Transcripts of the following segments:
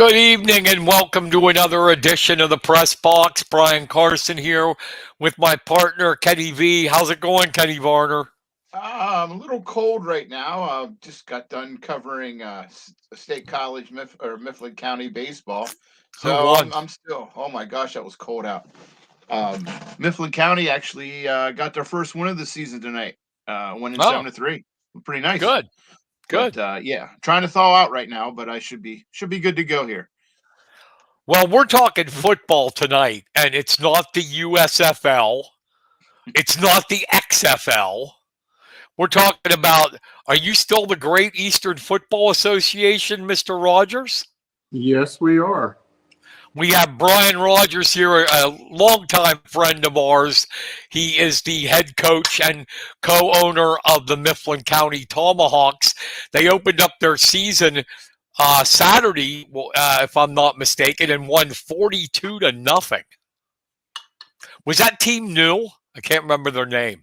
Good evening and welcome to another edition of the Press Box. Brian Carson here with my partner, Kenny V. How's it going, Kenny Varner? I'm a little cold right now. Just got done covering State College Mifflin County baseball, Who so won? I'm still. Oh my gosh, that was cold out. Mifflin County actually got their first win of the season tonight, winning Oh, 7-3. Pretty nice. good, But good. yeah, trying to thaw out right now, but I should be good to go here. Well, we're talking football tonight, and it's not the USFL. It's not the XFL. We're talking about, are you still the Great Eastern Football Association, Mr. Rodgers? Yes, we are. We have Brian Rodgers here, a longtime friend of ours. He is the head coach and co-owner of the Mifflin County Tomahawks. They opened up their season Saturday, if I'm not mistaken, and won 42-0. Was that team new? I can't remember their name.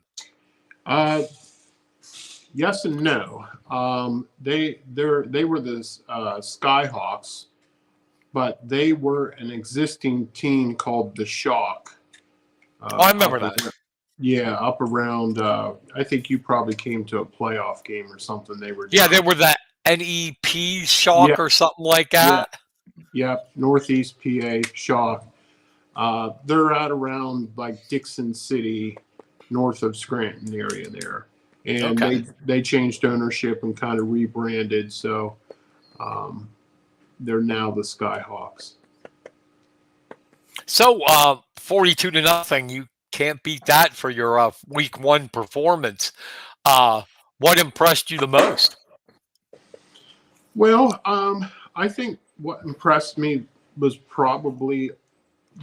Yes and no. They were the Skyhawks, but they were an existing team called the Shock. I remember that. Yeah, up around. I think you probably came to a playoff game or something. They were. Yeah, they were that NEP Shock or something like that. Yeah, Northeast PA Shock. They're out around like Dixon City, north of Scranton area there. And they changed ownership and kind of rebranded, so they're now the Skyhawks. So 42-0, you can't beat that for your week one performance. What impressed you the most? Well, I think what impressed me was probably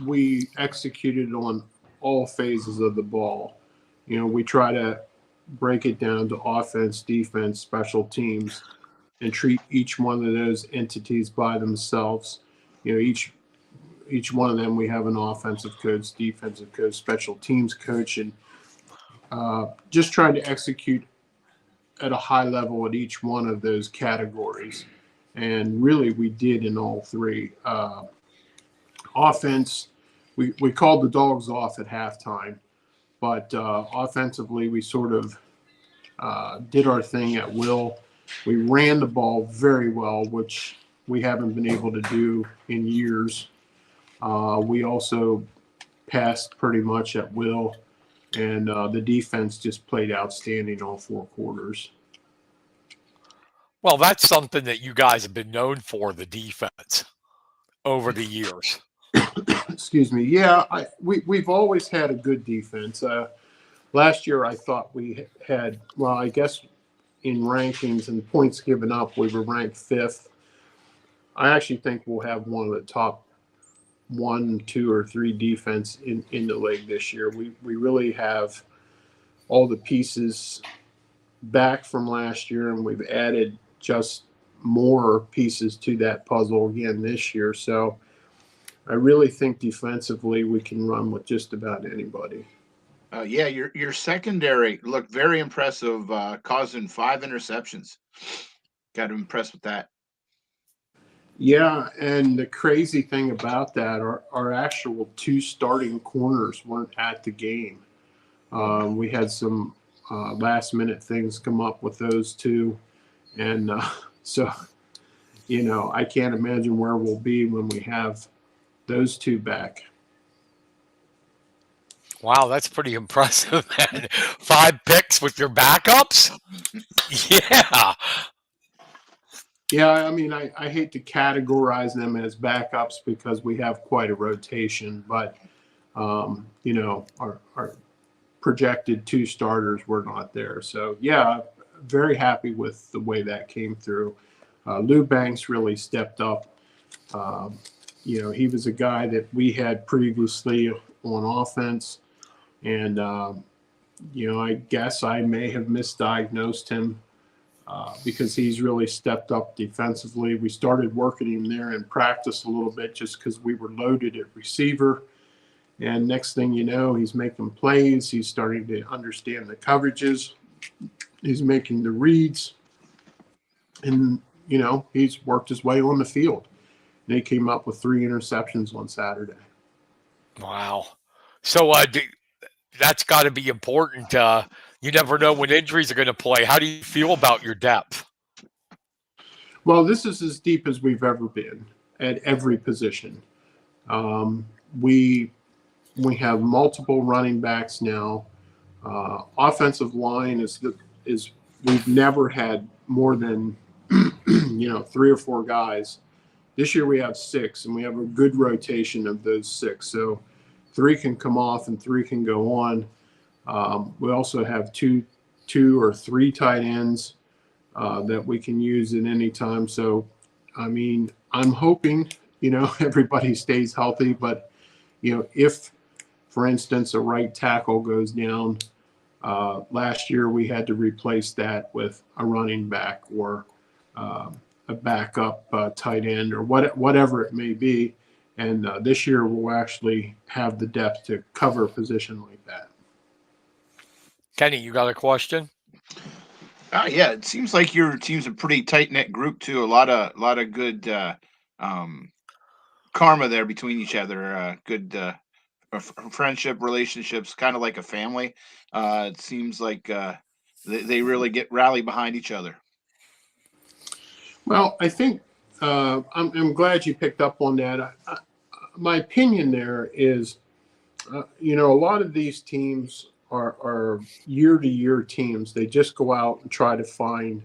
we executed on all phases of the ball. You know, we try to break it down to offense, defense, special teams, and treat each one of those entities by themselves. You know, each one of them, we have an offensive coach, defensive coach, special teams coach, and just trying to execute at a high level at each one of those categories. And really, we did in all three. Offense, we called the dogs off at halftime. But offensively, we sort of did our thing at will. We ran the ball very well, which we haven't been able to do in years. We also passed pretty much at will, and the defense just played outstanding all four quarters. Well, that's something that you guys have been known for, the defense, over the years. Excuse me. Yeah, we've always had a good defense. Last year, I thought we had, well, I guess in rankings and points given up, we were ranked 5th. I actually think we'll have one of the top 1, 2, or 3 defense in the league this year. We really have all the pieces back from last year, and we've added just more pieces to that puzzle again this year. So I really think defensively we can run with just about anybody. Yeah, your secondary looked very impressive, causing 5 interceptions. Got impressed with that. Yeah, and the crazy thing about that, our actual 2 starting corners weren't at the game. We had some last-minute things come up with those 2, and so, you know, I can't imagine where we'll be when we have those 2 back. Wow, that's pretty impressive, man. 5 picks with your backups? Yeah. Yeah, I mean, I hate to categorize them as backups because we have quite a rotation, but, you know, our projected 2 starters were not there. So, yeah, very happy with the way that came through. Lou Banks really stepped up. You know, he was a guy that we had previously on offense. And, you know, I guess I may have misdiagnosed him because he's really stepped up defensively. We started working him there in practice a little bit just because we were loaded at receiver. And next thing you know, he's making plays. He's starting to understand the coverages. He's making the reads. And, you know, he's worked his way on the field. They came up with 3 interceptions on Saturday. Wow. So that's got to be important. You never know when injuries are going to play. How do you feel about your depth? Well, this is as deep as we've ever been at every position. We have multiple running backs now. Offensive line is we've never had more than 3 or 4 guys. This year we have 6, and we have a good rotation of those 6. So 3 can come off and 3 can go on. We also have two or 3 tight ends that we can use at any time. So, I mean, I'm hoping everybody stays healthy. But if, for instance, a right tackle goes down, last year we had to replace that with a running back or a backup tight end or whatever it may be. And this year we'll actually have the depth to cover a position like that. Kenny, you got a question? Yeah, it seems like your team's a pretty tight knit group too. A lot of good karma there between each other. Good friendship, relationships, kind of like a family. It seems like they really rally behind each other. Well, I think I'm glad you picked up on that. My opinion there is, a lot of these teams are year-to-year teams. They just go out and try to find,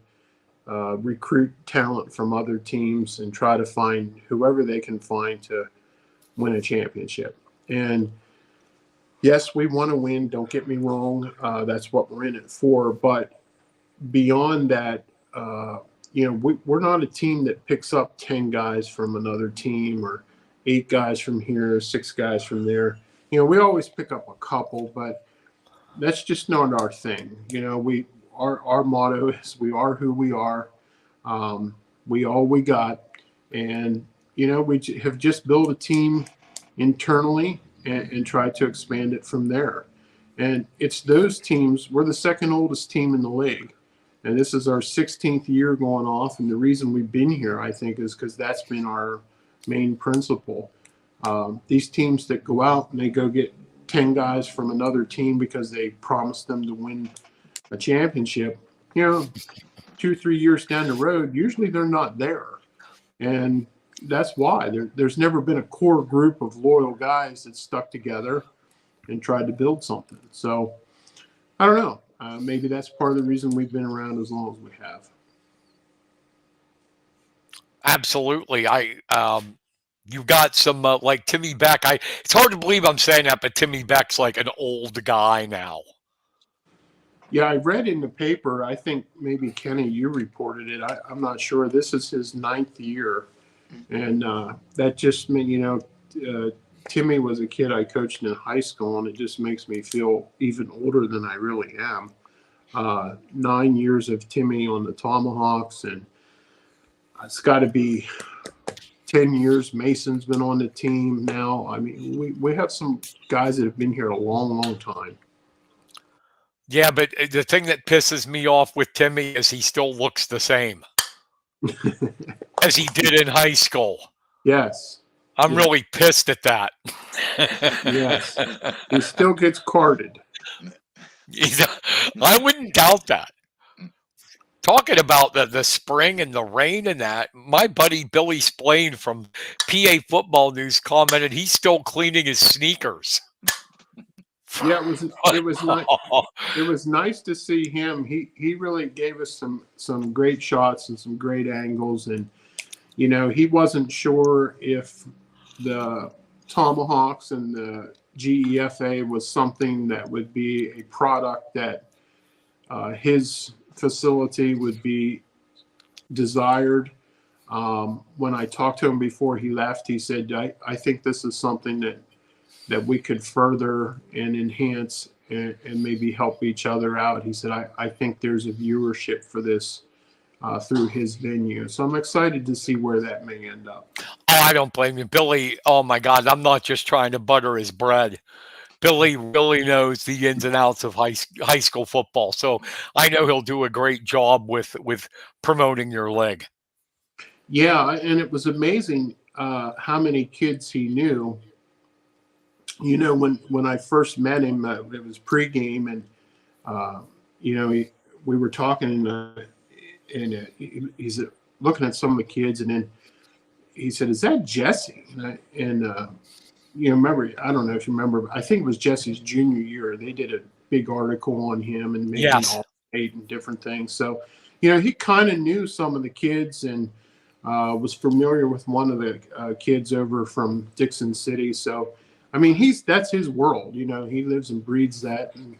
recruit talent from other teams and try to find whoever they can find to win a championship. And yes, we want to win. Don't get me wrong. That's what we're in it for. But beyond that, we're not a team that picks up 10 guys from another team or 8 guys from here, 6 guys from there. We always pick up a couple, but that's just not our thing. Our motto is we are who we are. We all we got. And, we have just built a team internally and tried to expand it from there. And it's those teams. We're the second oldest team in the league. And this is our 16th year going off. And the reason we've been here, I think, is because that's been our main principle. These teams that go out and they go get 10 guys from another team because they promised them to win a championship, 2-3 years down the road, usually they're not there. And that's why there's never been a core group of loyal guys that stuck together and tried to build something. So I don't know. Maybe that's part of the reason we've been around as long as we have. Absolutely. You've got some like Timmy Beck. It's hard to believe I'm saying that, but Timmy Beck's like an old guy now. Yeah, I read in the paper, I think maybe Kenny, you reported it. I'm not sure. This is his 9th year. And that just meant, Timmy was a kid I coached in high school, and it just makes me feel even older than I really am. 9 years of Timmy on the Tomahawks, and it's got to be 10 years. Mason's been on the team now. I mean, we have some guys that have been here a long, long time. Yeah, but the thing that pisses me off with Timmy is he still looks the same as he did in high school. Yes. I'm really pissed at that. Yes. He still gets carded. I wouldn't doubt that. Talking about the spring and the rain and that, my buddy Billy Splain from PA Football News commented he's still cleaning his sneakers. Yeah, it was nice to see him. He really gave us some great shots and some great angles, and he wasn't sure if the Tomahawks and the GEFA was something that would be a product that his facility would be desired. When I talked to him before he left, he said, I think this is something that we could further and enhance and maybe help each other out. He said, I think there's a viewership for this through his venue. So I'm excited to see where that may end up. Oh, I don't blame you. Billy, oh my God, I'm not just trying to butter his bread. Billy really knows the ins and outs of high school football. So I know he'll do a great job with promoting your league. Yeah, and it was amazing. how many kids he knew. You know, when I first met him, it was pregame, and you know, we were talking, and he's looking at some of the kids, and then he said, "Is that Jesse?" And you know, remember, I don't know if you remember, I think it was Jesse's junior year. They did a big article on him and made him Yes. All-State and different things. So, you know, he kind of knew some of the kids and was familiar with one of the kids over from Dixon City. So, I mean, that's his world. You know, he lives and breathes that. And,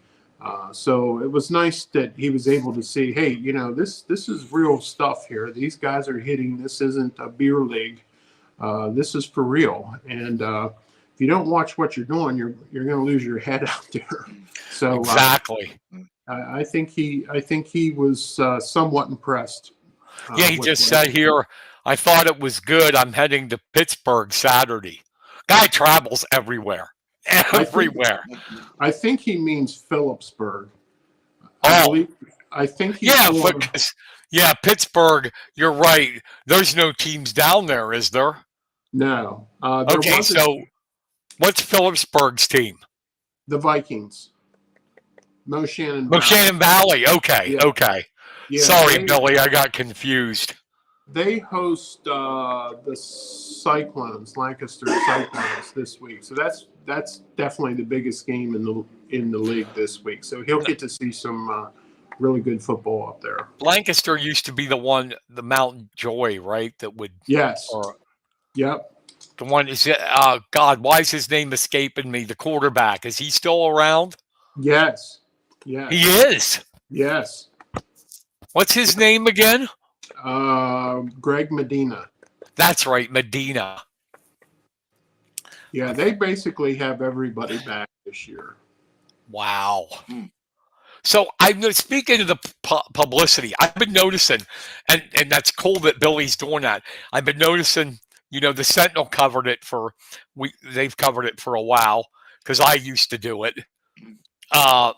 so it was nice that he was able to see, hey, you know, this is real stuff here. These guys are hitting. This isn't a beer league. This is for real. And if you don't watch what you're doing, you're going to lose your head out there. So Exactly. I think he was somewhat impressed. Yeah, he just said here, I thought it was good. I'm heading to Pittsburgh Saturday. Guy travels everywhere. Everywhere. I think he means Phillipsburg. Oh. I think he's Yeah, going, because, yeah, Pittsburgh, you're right. There's no teams down there, is there? no. There Okay, wasn't- so what's Phillipsburg's team? the Vikings. Moshannon Valley. Moshannon Valley. Okay, Yeah. okay. Yeah, Sorry, Billy, I got confused. They host the Cyclones, Lancaster Cyclones, this week. So that's definitely the biggest game in the league this week. So he'll get to see some really good football up there. Lancaster used to be the Mount Joy, right? That would. Yes. Or Yep. the one is God. Why is his name escaping me? The quarterback, is he still around? Yes. Yes. He is. Yes. What's his name again? Greg Medina. That's right, Medina. Yeah, they basically have everybody back this year. Wow. So speaking of the publicity, I've been noticing, and that's cool that Billy's doing that. I've been noticing, you know, the Sentinel covered it they've covered it for a while because I used to do it. But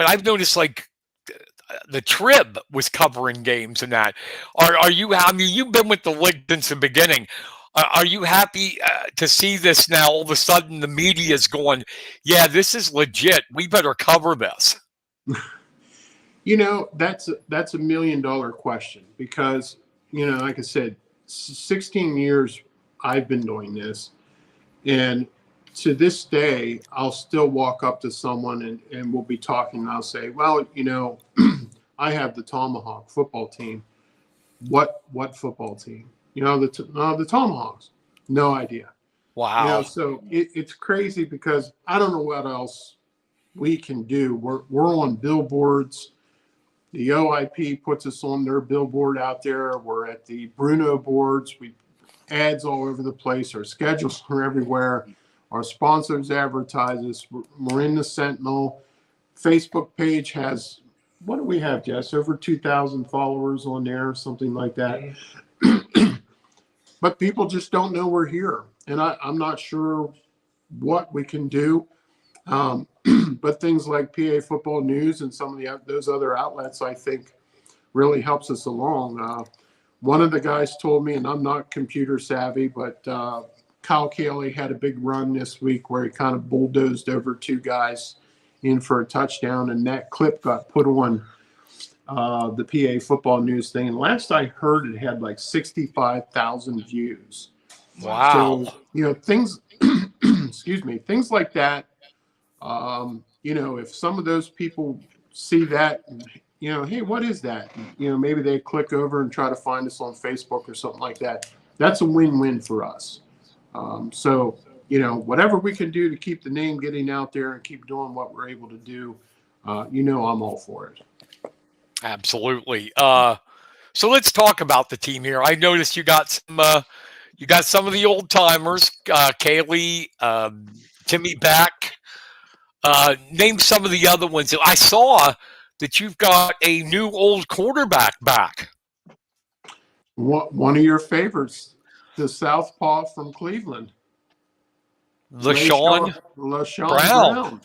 I've noticed like the Trib was covering games and that. Are you? I mean, you've been with the league since the beginning. Are you happy to see this now? All of a sudden, the media is going, "Yeah, this is legit. We better cover this." You know, that's a $1 million question because, you know, like I said, 16 years I've been doing this, and to this day, I'll still walk up to someone and we'll be talking, and I'll say, well, you know, I have the Tomahawk football team. What football team? You know, the Tomahawks. No idea. Wow. You know, so it's crazy because I don't know what else we can do. We're on billboards. The OIP puts us on their billboard out there. We're at the Bruno boards. We ads all over the place. Our schedules are everywhere. Our sponsors advertise us. We're in the Sentinel. Facebook page has, what do we have, Jess? Over 2,000 followers on there, something like that. But people just don't know we're here. And I'm not sure what we can do. But things like PA Football News and some of those other outlets, I think, really helps us along. One of the guys told me, and I'm not computer savvy, but Kyle Cayley had a big run this week where he kind of bulldozed over two guys in for a touchdown, and that clip got put on the PA Football News thing. And last I heard, it had like 65,000 views. Wow. So, you know, things, excuse me, things like that. You know, if some of those people see that, you know, hey, what is that? You know, maybe they click over and try to find us on Facebook or something like that. That's a win-win for us. So, you know, whatever we can do to keep the name getting out there and keep doing what we're able to do, you know, I'm all for it. Absolutely. So let's talk about the team here. I noticed you got some of the old timers, Kaylee, Timmy Beck. Name some of the other ones. I saw that you've got a new old quarterback back. One of your favorites, the Southpaw from Cleveland. LaShawn Brown.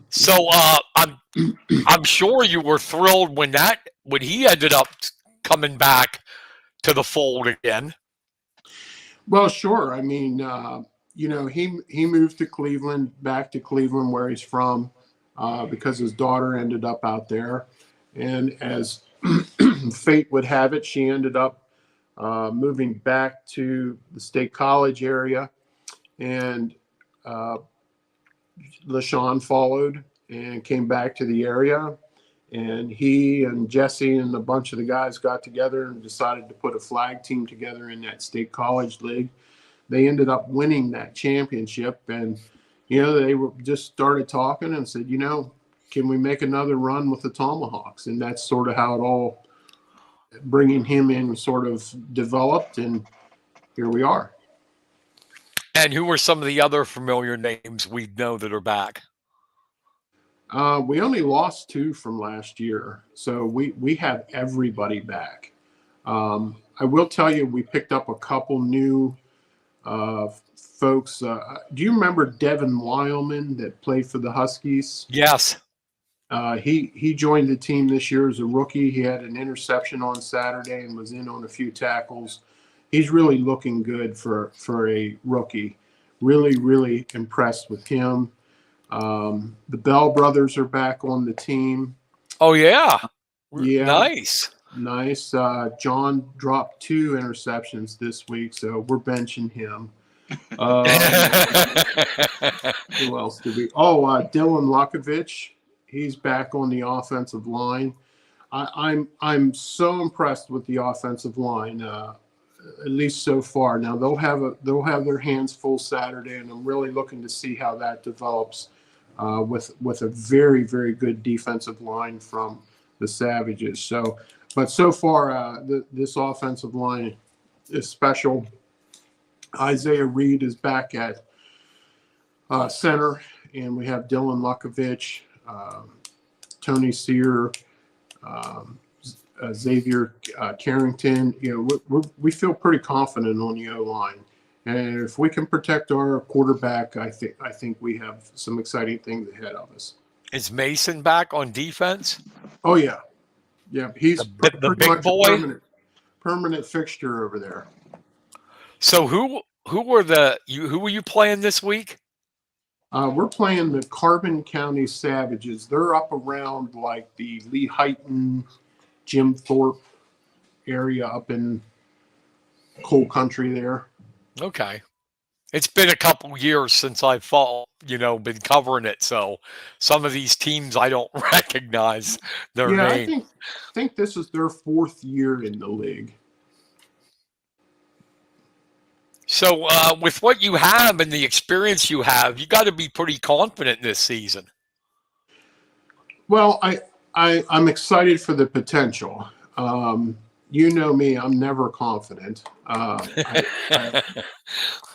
So I'm sure you were thrilled when he ended up coming back to the fold again. Well, sure. I mean, he moved to Cleveland, back to Cleveland where he's from, because his daughter ended up out there. And as fate would have it, she ended up moving back to the State College area. And LaShawn followed and came back to the area. And he and Jesse and a bunch of the guys got together and decided to put a flag team together in that State College League. They ended up winning that championship. And, they just started talking and said, can we make another run with the Tomahawks? And that's sort of how it all, bringing him in, sort of developed. And here we are. And who are some of the other familiar names we know that are back? We only lost 2 from last year, so we have everybody back. I will tell you, we picked up a couple new folks. Do you remember Devin Wileman that played for the Huskies? Yes. He joined the team this year as a rookie. He had an interception on Saturday and was in on a few tackles. He's really looking good for a rookie. Really, really impressed with him. The Bell brothers are back on the team. Oh, yeah. Yeah. Nice. John dropped 2 interceptions this week, so we're benching him. Who else did we? Dylan Lukovich. He's back on the offensive line. I'm so impressed with the offensive line, at least so far. Now they'll have their hands full Saturday, and I'm really looking to see how that develops with a very, very good defensive line from the Savages. But so far this offensive line is special. Isaiah Reed is back at center, and we have Dylan Lukovich, Tony Sear, Xavier Carrington. We feel pretty confident on the O-line, and if we can protect our quarterback, I think we have some exciting things ahead of us. Is Mason back on defense? Oh yeah, he's the big boy, a permanent fixture over there. So who were you playing this week? We're playing the Carbon County Savages. They're up around like the Lehighton, Jim Thorpe area up in coal country there. Okay. It's been a couple years since I've been covering it, so some of these teams I don't recognize their name. I think this is their 4th year in the league. So with what you have and the experience you have, you got to be pretty confident this season. Well, I'm excited for the potential. You know me, I'm never confident.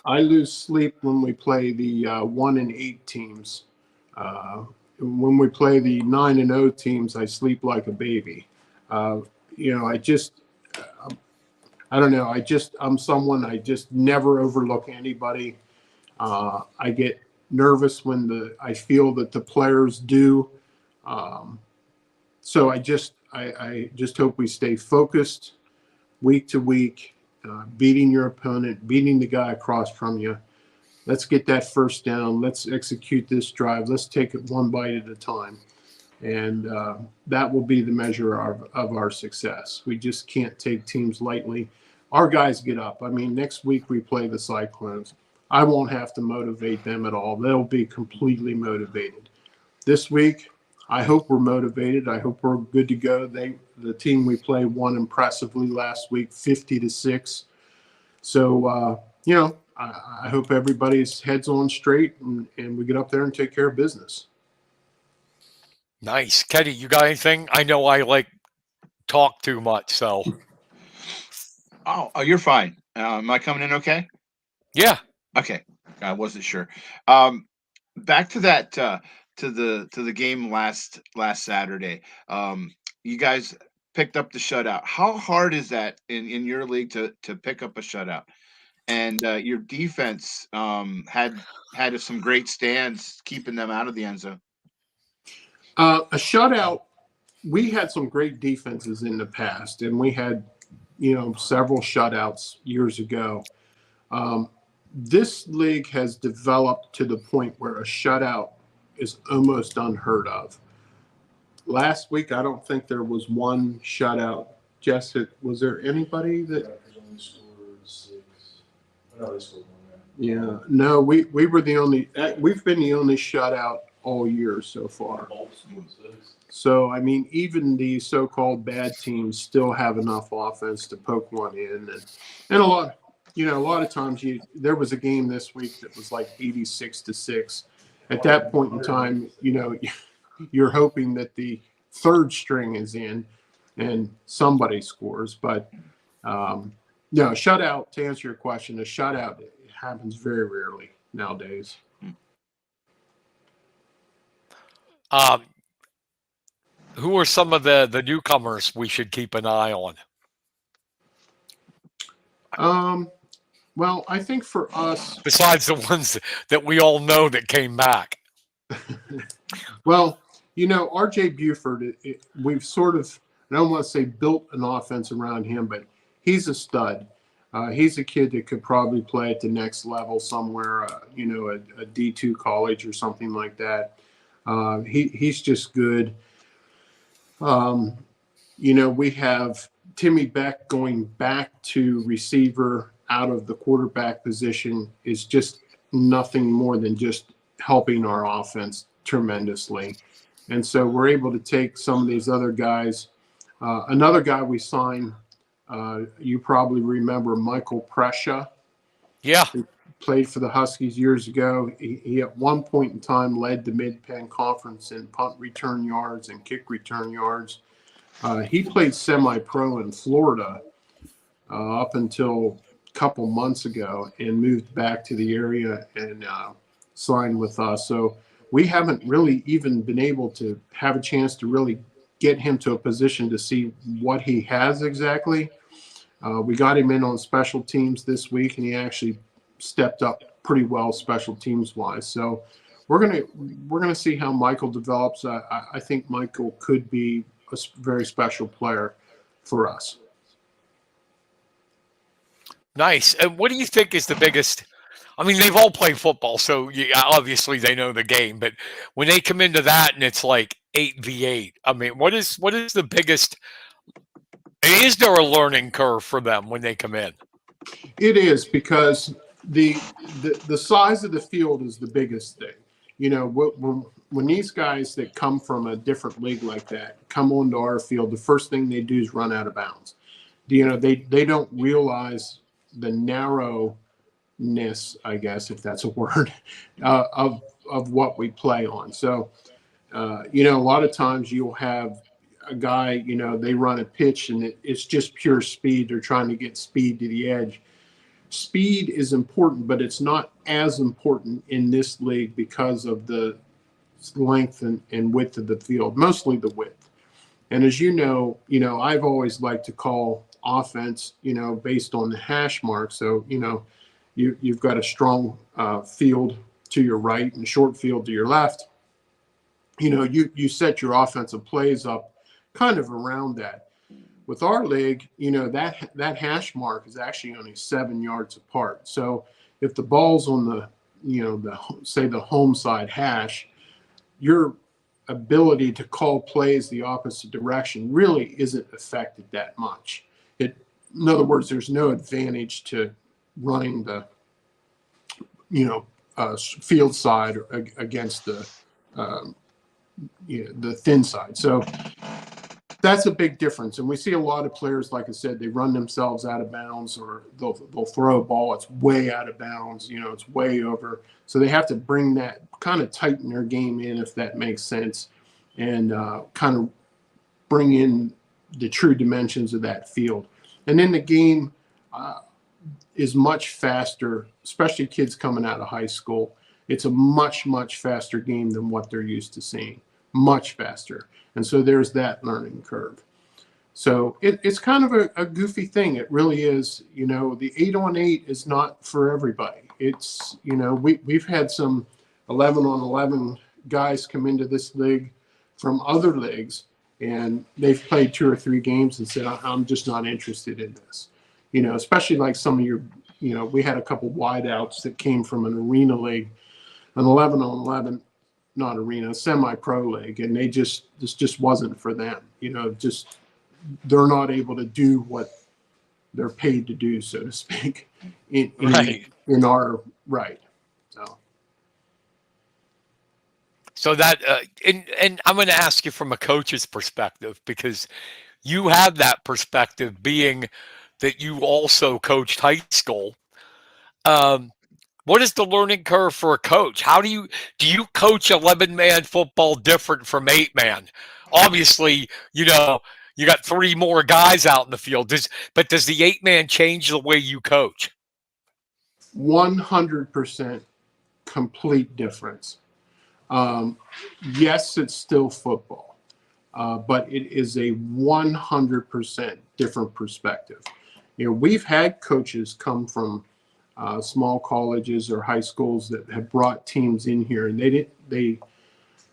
I lose sleep when we play the 1-8 teams. When we play the 9-0 teams, I sleep like a baby. I don't know. I'm someone, I just never overlook anybody. I get nervous when I feel that the players do. So I just hope we stay focused week to week, beating your opponent, beating the guy across from you. Let's get that first down. Let's execute this drive. Let's take it one bite at a time. And that will be the measure of our success. We just can't take teams lightly. Our guys get up. I mean, next week we play the Cyclones. I won't have to motivate them at all. They'll be completely motivated. This week, I hope we're motivated. I hope we're good to go. The team we played won impressively last week, 50-6. So, I hope everybody's head's on straight and we get up there and take care of business. Nice. Kenny, you got anything? I know I talk too much, so. Oh, you're fine. Am I coming in okay? Yeah. Okay. I wasn't sure. Back to that to the game last Saturday. You guys picked up the shutout. How hard is that in your league to pick up a shutout? And your defense had some great stands keeping them out of the end zone. A shutout. We had some great defenses in the past, and we had several shutouts years ago. This league has developed to the point where a shutout is almost unheard of. Last week, I don't think there was one shutout. Jess, was there anybody that? Rutgers only scored 6. No, they scored 1. Yeah, no, we were the only. We've been the only shutout all year so far. So I mean, even the so-called bad teams still have enough offense to poke one in, and a lot of times there was a game this week that was like 86-6. At that point in time, you're hoping that the third string is in and somebody scores. But no, shutout, to answer your question, a shutout happens very rarely nowadays. Who are some of the newcomers we should keep an eye on? Well, I think for us, besides the ones that we all know that came back. Well, R.J. Buford, we've sort of, I don't want to say built an offense around him, but he's a stud. He's a kid that could probably play at the next level somewhere, a D2 college or something like that. He's just good. We have Timmy Beck going back to receiver out of the quarterback position is just nothing more than just helping our offense tremendously. And so we're able to take some of these other guys. Another guy we signed, you probably remember Michael Prescia. Yeah. He played for the Huskies years ago. He at one point in time led the Mid-Penn Conference in punt return yards and kick return yards. He played semi-pro in Florida up until a couple months ago and moved back to the area and signed with us. So we haven't really even been able to have a chance to really get him to a position to see what he has exactly. We got him in on special teams this week, and he actually stepped up pretty well special teams wise. So we're gonna see how Michael develops. I think Michael could be a very special player for us. Nice. And what do you think is the biggest? I mean, they've all played football, so obviously they know the game. But when they come into that and it's like 8v8, I mean, what is the biggest? Is there a learning curve for them when they come in? It is, because the size of the field is the biggest thing. When these guys that come from a different league like that come onto our field, the first thing they do is run out of bounds. They don't realize the narrowness, I guess, if that's a word, of what we play on. So, a lot of times you'll have a guy, they run a pitch and it's just pure speed. They're trying to get speed to the edge. Speed is important, but it's not as important in this league because of the length and width of the field, mostly the width. And as I've always liked to call offense, based on the hash mark. So, you've got a strong field to your right and a short field to your left. You set your offensive plays up kind of around that. With our league, that hash mark is actually only 7 yards apart. So if the ball's on the home side hash, your ability to call plays the opposite direction really isn't affected that much. In other words, there's no advantage to running the field side against the thin side. So that's a big difference. And we see a lot of players, like I said, they run themselves out of bounds, or they'll throw a ball, it's way out of bounds, it's way over. So they have to bring that, kind of tighten their game in, if that makes sense, and kind of bring in the true dimensions of that field. And then the game is much faster, especially kids coming out of high school. It's a much, much faster game than what they're used to seeing, much faster. And so there's that learning curve. So it's kind of a goofy thing. It really is. The 8-on-8 is not for everybody. It's, we've had some 11-on-11 guys come into this league from other leagues, and they've played 2 or 3 games and said, I'm just not interested in this. You know, especially like some of your, you know, we had a couple wideouts that came from an arena league, an 11-on-11, not arena, semi-pro league, and this just wasn't for them. You know, just they're not able to do what they're paid to do, so to speak, in our right. So that, and I'm going to ask you from a coach's perspective, because you have that perspective, being that you also coached high school. What is the learning curve for a coach? How do you coach 11-man football different from 8-man? Obviously, you know, you got 3 more guys out in the field. Does the 8-man change the way you coach? 100% complete difference. Yes, it's still football, but it is a 100% different perspective. You know, we've had coaches come from small colleges or high schools that have brought teams in here, and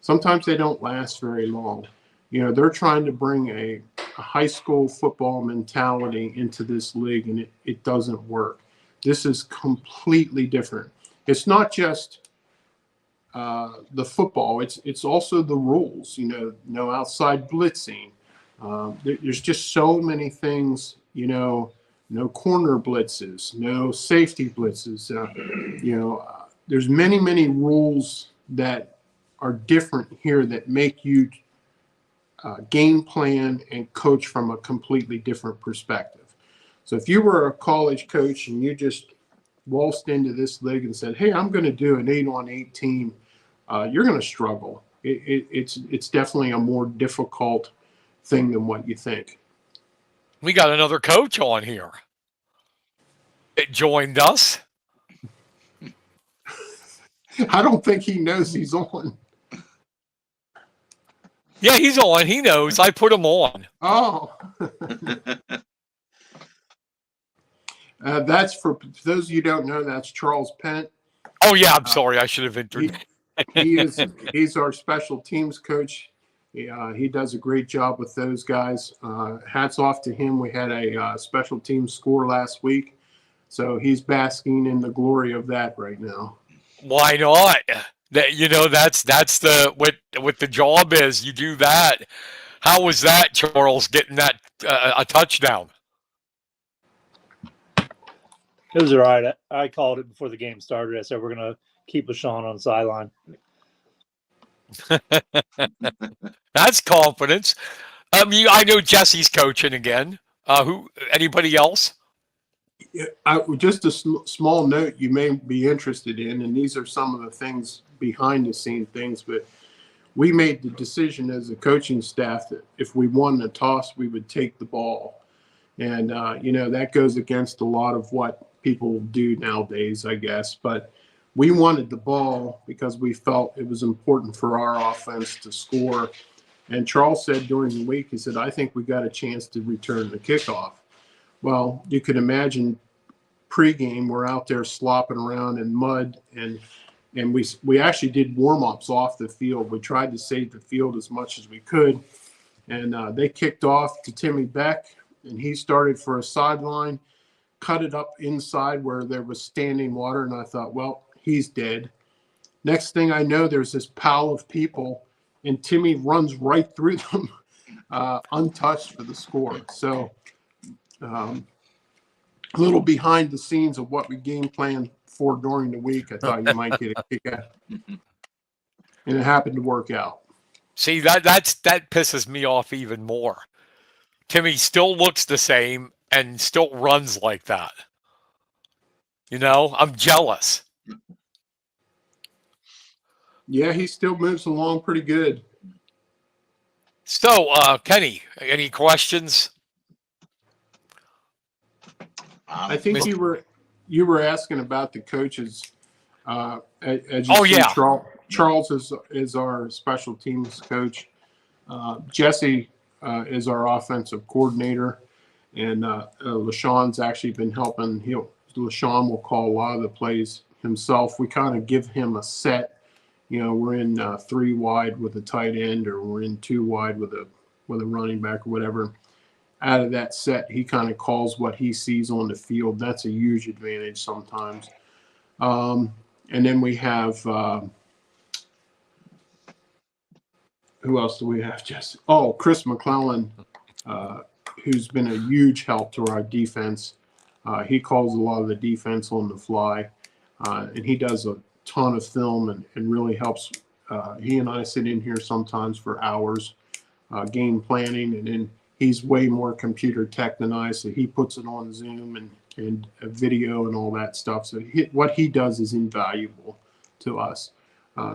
sometimes they don't last very long. You know, they're trying to bring a high school football mentality into this league, and it doesn't work. This is completely different. It's not just the football, it's also the rules. You know, no outside blitzing. There's just so many things. You know, no corner blitzes, no safety blitzes. You know, there's many rules that are different here that make you game plan and coach from a completely different perspective. So if you were a college coach and you just waltzed into this league and said, "Hey, I'm going to do an 8-on-8 team," you're going to struggle. It's definitely a more difficult thing than what you think. We got another coach on here. It joined us. I don't think he knows he's on. Yeah, he's on. He knows. I put him on. Oh. That's for those of you who don't know, that's Charles Pent. Oh, yeah, I'm sorry. I should have introduced. He's our special teams coach. He does a great job with those guys. Hats off to him. We had a special teams score last week, so he's basking in the glory of that right now. Why not? That's the what the job is. You do that. How was that, Charles, getting that a touchdown? It was all right. I called it before the game started. I said we're going to keep LaShawn on the sideline. That's confidence. I know Jesse's coaching again. Anybody else? Just a small note you may be interested in, and these are some of the things behind the scene things, but we made the decision as a coaching staff that if we won the toss, we would take the ball. And, that goes against a lot of what people do nowadays, I guess. But we wanted the ball because we felt it was important for our offense to score. And Charles said during the week, he said, "I think we got a chance to return the kickoff." Well, you could imagine pregame, we're out there slopping around in mud, and we actually did warm-ups off the field. We tried to save the field as much as we could. And they kicked off to Timmy Beck, and he started for a sideline, cut it up inside where there was standing water, and I thought, well, he's dead. Next thing I know, there's this pile of people, and Timmy runs right through them, untouched for the score. So a little behind the scenes of what we game planned for during the week. I thought you might get a kick out, and it happened to work out. See, that pisses me off even more. Timmy still looks the same and still runs like that. I'm jealous. Yeah, he still moves along pretty good. So, Kenny, any questions? I think you were asking about the coaches. As you Oh, see, yeah. Charles is our special teams coach. Jesse is our offensive coordinator, and LaShawn's actually been helping. LaShawn will call a lot of the plays himself. We kind of give him a set. We're in 3 wide with a tight end, or we're in 2 wide with a with a running back or whatever. Out of that set, he kind of calls what he sees on the field. That's a huge advantage sometimes. And then we have who else do we have? Just Chris McClellan, who's been a huge help to our defense. He calls a lot of the defense on the fly, and he does a ton of film and really helps. He and I sit in here sometimes for hours, game planning, and then he's way more computer tech than I, so he puts it on Zoom and a video and all that stuff. So what he does is invaluable to us.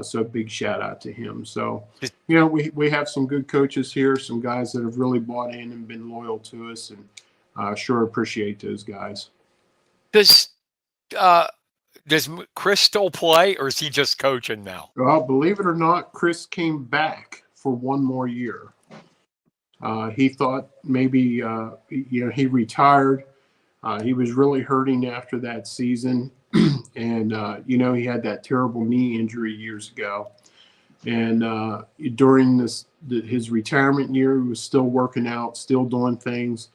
So a big shout out to him. So, we have some good coaches here, some guys that have really bought in and been loyal to us, and sure appreciate those guys. Does Chris still play, or is he just coaching now? Well, believe it or not, Chris came back for one more year. He thought maybe, he retired. He was really hurting after that season. And, he had that terrible knee injury years ago. And during his retirement year, he was still working out, still doing things.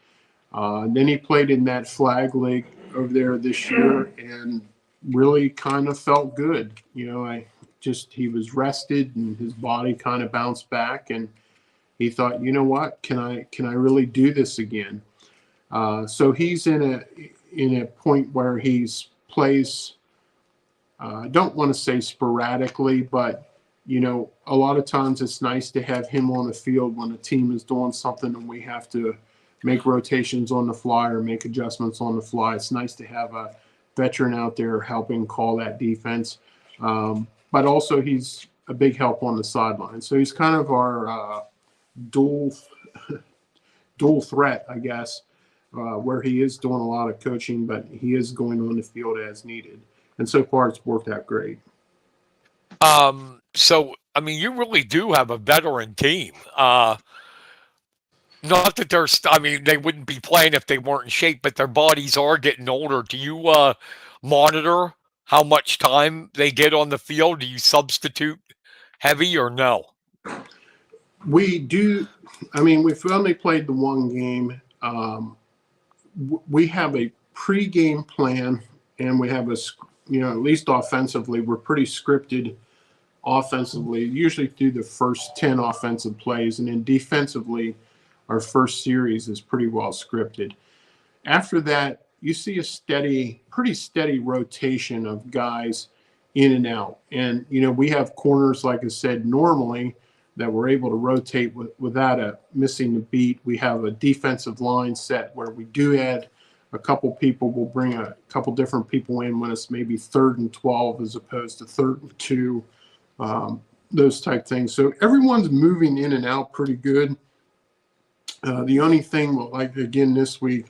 Then he played in that flag league over there this year and really kind of felt good. He was rested and his body kind of bounced back. And he thought, you know what, can I really do this again? So he's in a point where he's plays. I don't want to say sporadically, but a lot of times it's nice to have him on the field when a team is doing something and we have to make rotations on the fly or make adjustments on the fly. It's nice to have a veteran out there helping call that defense. But also he's a big help on the sideline. So he's kind of our dual threat, I guess, where he is doing a lot of coaching, but he is going on the field as needed. And so far, it's worked out great. So, you really do have a veteran team. Not that they wouldn't be playing if they weren't in shape, but their bodies are getting older. Do you monitor how much time they get on the field? Do you substitute heavy or no? We do. We've only played the one game. We have a pre-game plan, and we have at least offensively, we're pretty scripted offensively, usually through the first 10 offensive plays. And then defensively, our first series is pretty well scripted. After that, you see a pretty steady rotation of guys in and out. And, we have corners, like I said, normally that we're able to rotate without missing a beat. We have a defensive line set where we do add a couple people. We'll bring a couple different people in when it's maybe 3rd and 12 as opposed to 3rd and 2, those type things. So everyone's moving in and out pretty good. The only thing, like again this week,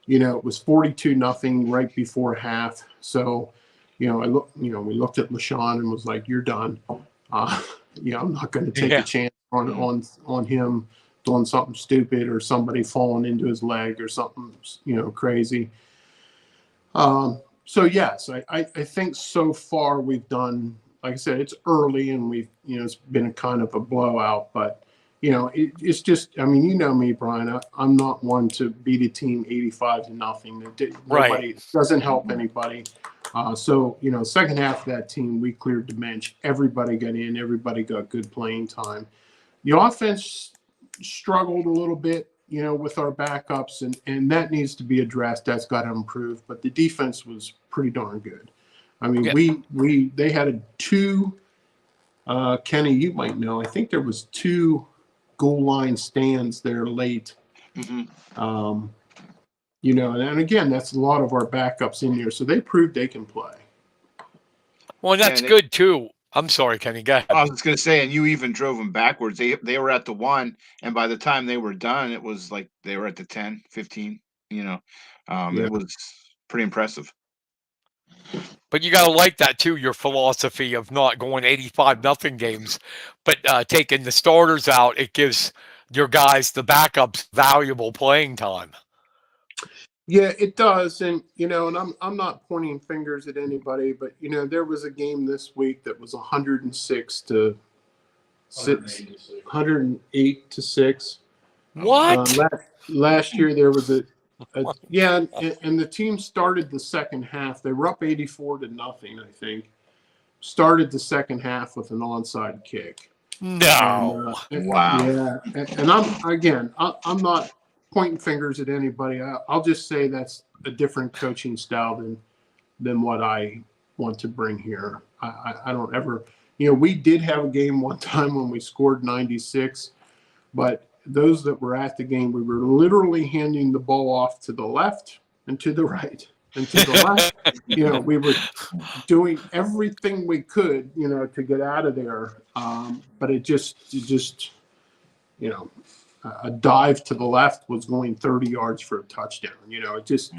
it was 42-0 right before half. So, we looked at LaShawn and was like, "You're done." I'm not going to take a chance on him doing something stupid or somebody falling into his leg or something, crazy. So yes, I think so far we've done, like I said, it's early and we've, it's been a kind of a blowout, but it's just, me, Brian, I'm not one to beat a team 85-0. Nobody doesn't help anybody. So, second half of that team, we cleared the bench. Everybody got in. Everybody got good playing time. The offense struggled a little bit, with our backups, and that needs to be addressed. That's got to improve. But the defense was pretty darn good. They had two, Kenny, you might know, I think there was 2 goal line stands there late. Mm-hmm. And again, that's a lot of our backups in here. So they proved they can play. Well, that's good too. I'm sorry, Kenny, go ahead. I was just going to say, and you even drove them backwards. They were at the 1, and by the time they were done, it was like they were at the 10, 15, It was pretty impressive. But you got to like that too, your philosophy of not going 85-0 games, but taking the starters out. It gives your guys, the backups, valuable playing time. Yeah, it does. And, and I'm not pointing fingers at anybody, but, there was a game this week that was 106 to 6, 108 to 6. What? Last year there was yeah, and the team started the second half. They were up 84-0, I think. Started the second half with an onside kick. No. Wow. Yeah, and I'm not pointing fingers at anybody. I'll just say that's a different coaching style than what I want to bring here. I don't ever, we did have a game one time when we scored 96, but those that were at the game, we were literally handing the ball off to the left and to the right and to the left. We were doing everything we could, to get out of there. But it just, a dive to the left was going 30 yards for a touchdown. It just,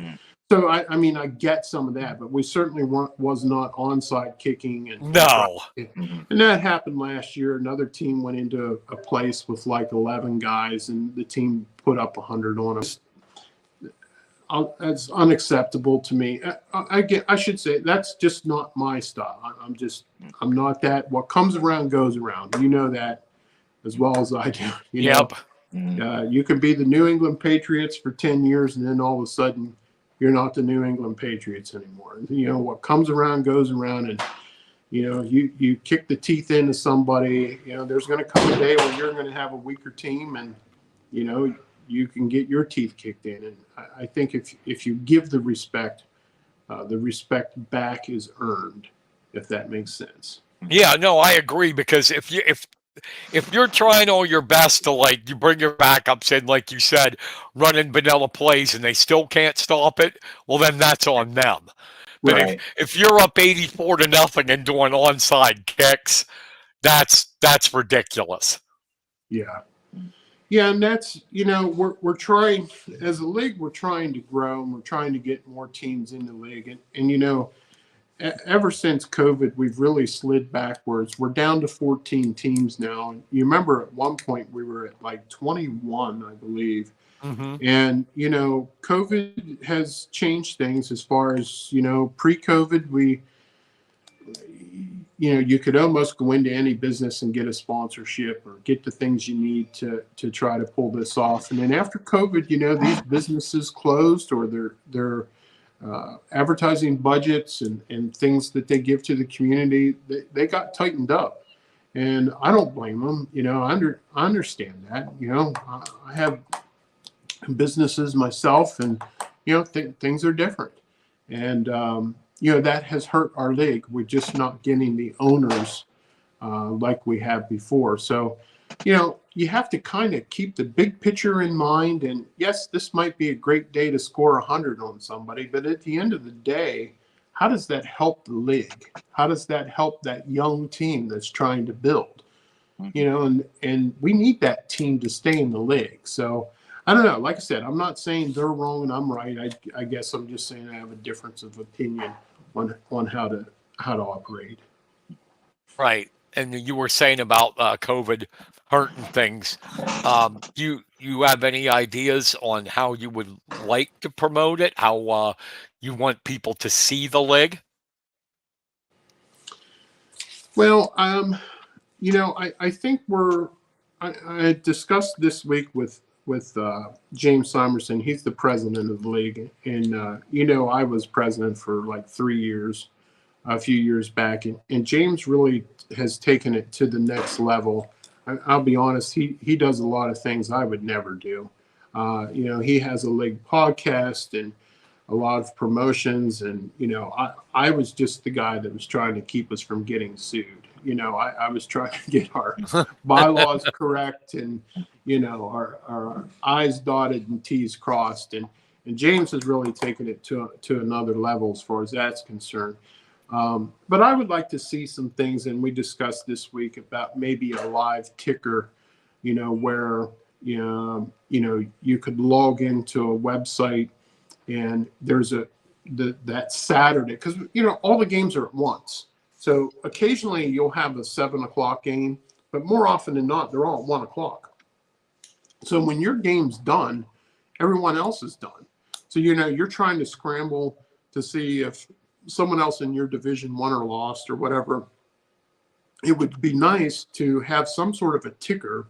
so I get some of that, but we certainly was not onside kicking. No. And that happened last year. Another team went into a place with like 11 guys and the team put up 100 on us. That's unacceptable to me. I should say that's just not my style. I'm not that. What comes around goes around. You know that as well as I do. Yep. You can be the New England Patriots for 10 years and then all of a sudden you're not the New England Patriots anymore. What comes around goes around, and you kick the teeth into somebody. There's going to come a day when you're going to have a weaker team, and you can get your teeth kicked in. And I think if you give the respect back is earned, if that makes sense. Yeah, no, I agree, because if you're trying all your best to, you bring your backups in, like you said, running vanilla plays, and they still can't stop it, well, then that's on them. But Right. if you're up 84-0 and doing onside kicks, that's ridiculous. Yeah. Yeah, and that's, we're trying, as a league, we're trying to grow, and we're trying to get more teams in the league. And ever since COVID, we've really slid backwards. We're down to 14 teams now. And you remember at one point we were at 21, I believe. Mm-hmm. And, COVID has changed things as far as, pre-COVID, you could almost go into any business and get a sponsorship or get the things you need to try to pull this off. And then after COVID, these businesses closed, or their advertising budgets and things that they give to the community, they got tightened up. And I don't blame them. I understand that. I have businesses myself, and things are different. And that has hurt our league. We're just not getting the owners like we have before. So, you have to kind of keep the big picture in mind. And yes, this might be a great day to score 100 on somebody, but at the end of the day, how does that help the league? How does that help that young team that's trying to build? And we need that team to stay in the league. So I don't know. Like I said, I'm not saying they're wrong and I'm right. I guess I'm just saying I have a difference of opinion on how to operate. Right. And you were saying about COVID hurting things. You have any ideas on how you would like to promote it? How you want people to see the league? Well, I think I discussed this week with James Simerson. He's the president of the league, and I was president for 3 years, a few years back, and James really has taken it to the next level. I'll be honest, he does a lot of things I would never do. He has a league podcast and a lot of promotions, and I was just the guy that was trying to keep us from getting sued. I was trying to get our bylaws correct, and our I's dotted and T's crossed, and James has really taken it to another level as far as that's concerned. But I would like to see some things, and we discussed this week about maybe a live ticker, where you could log into a website, and there's that Saturday, because all the games are at once. So occasionally you'll have a 7:00 game, but more often than not, they're all at 1:00. So when your game's done, everyone else is done. So you're trying to scramble to see if someone else in your division won or lost or whatever. It would be nice to have some sort of a ticker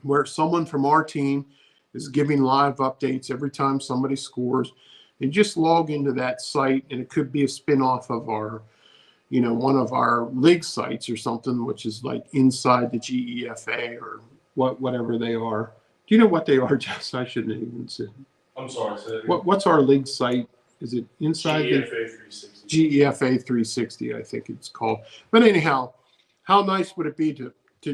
where someone from our team is giving live updates every time somebody scores. And just log into that site, and it could be a spin-off of our, one of our league sites or something, which is like inside the GEFA or whatever they are. Do you know what they are, Jess? I shouldn't have even said. I'm sorry. Say that again. What's our league site? Is it inside GEFA the 360. GEFA 360? I think it's called. But anyhow, how nice would it be to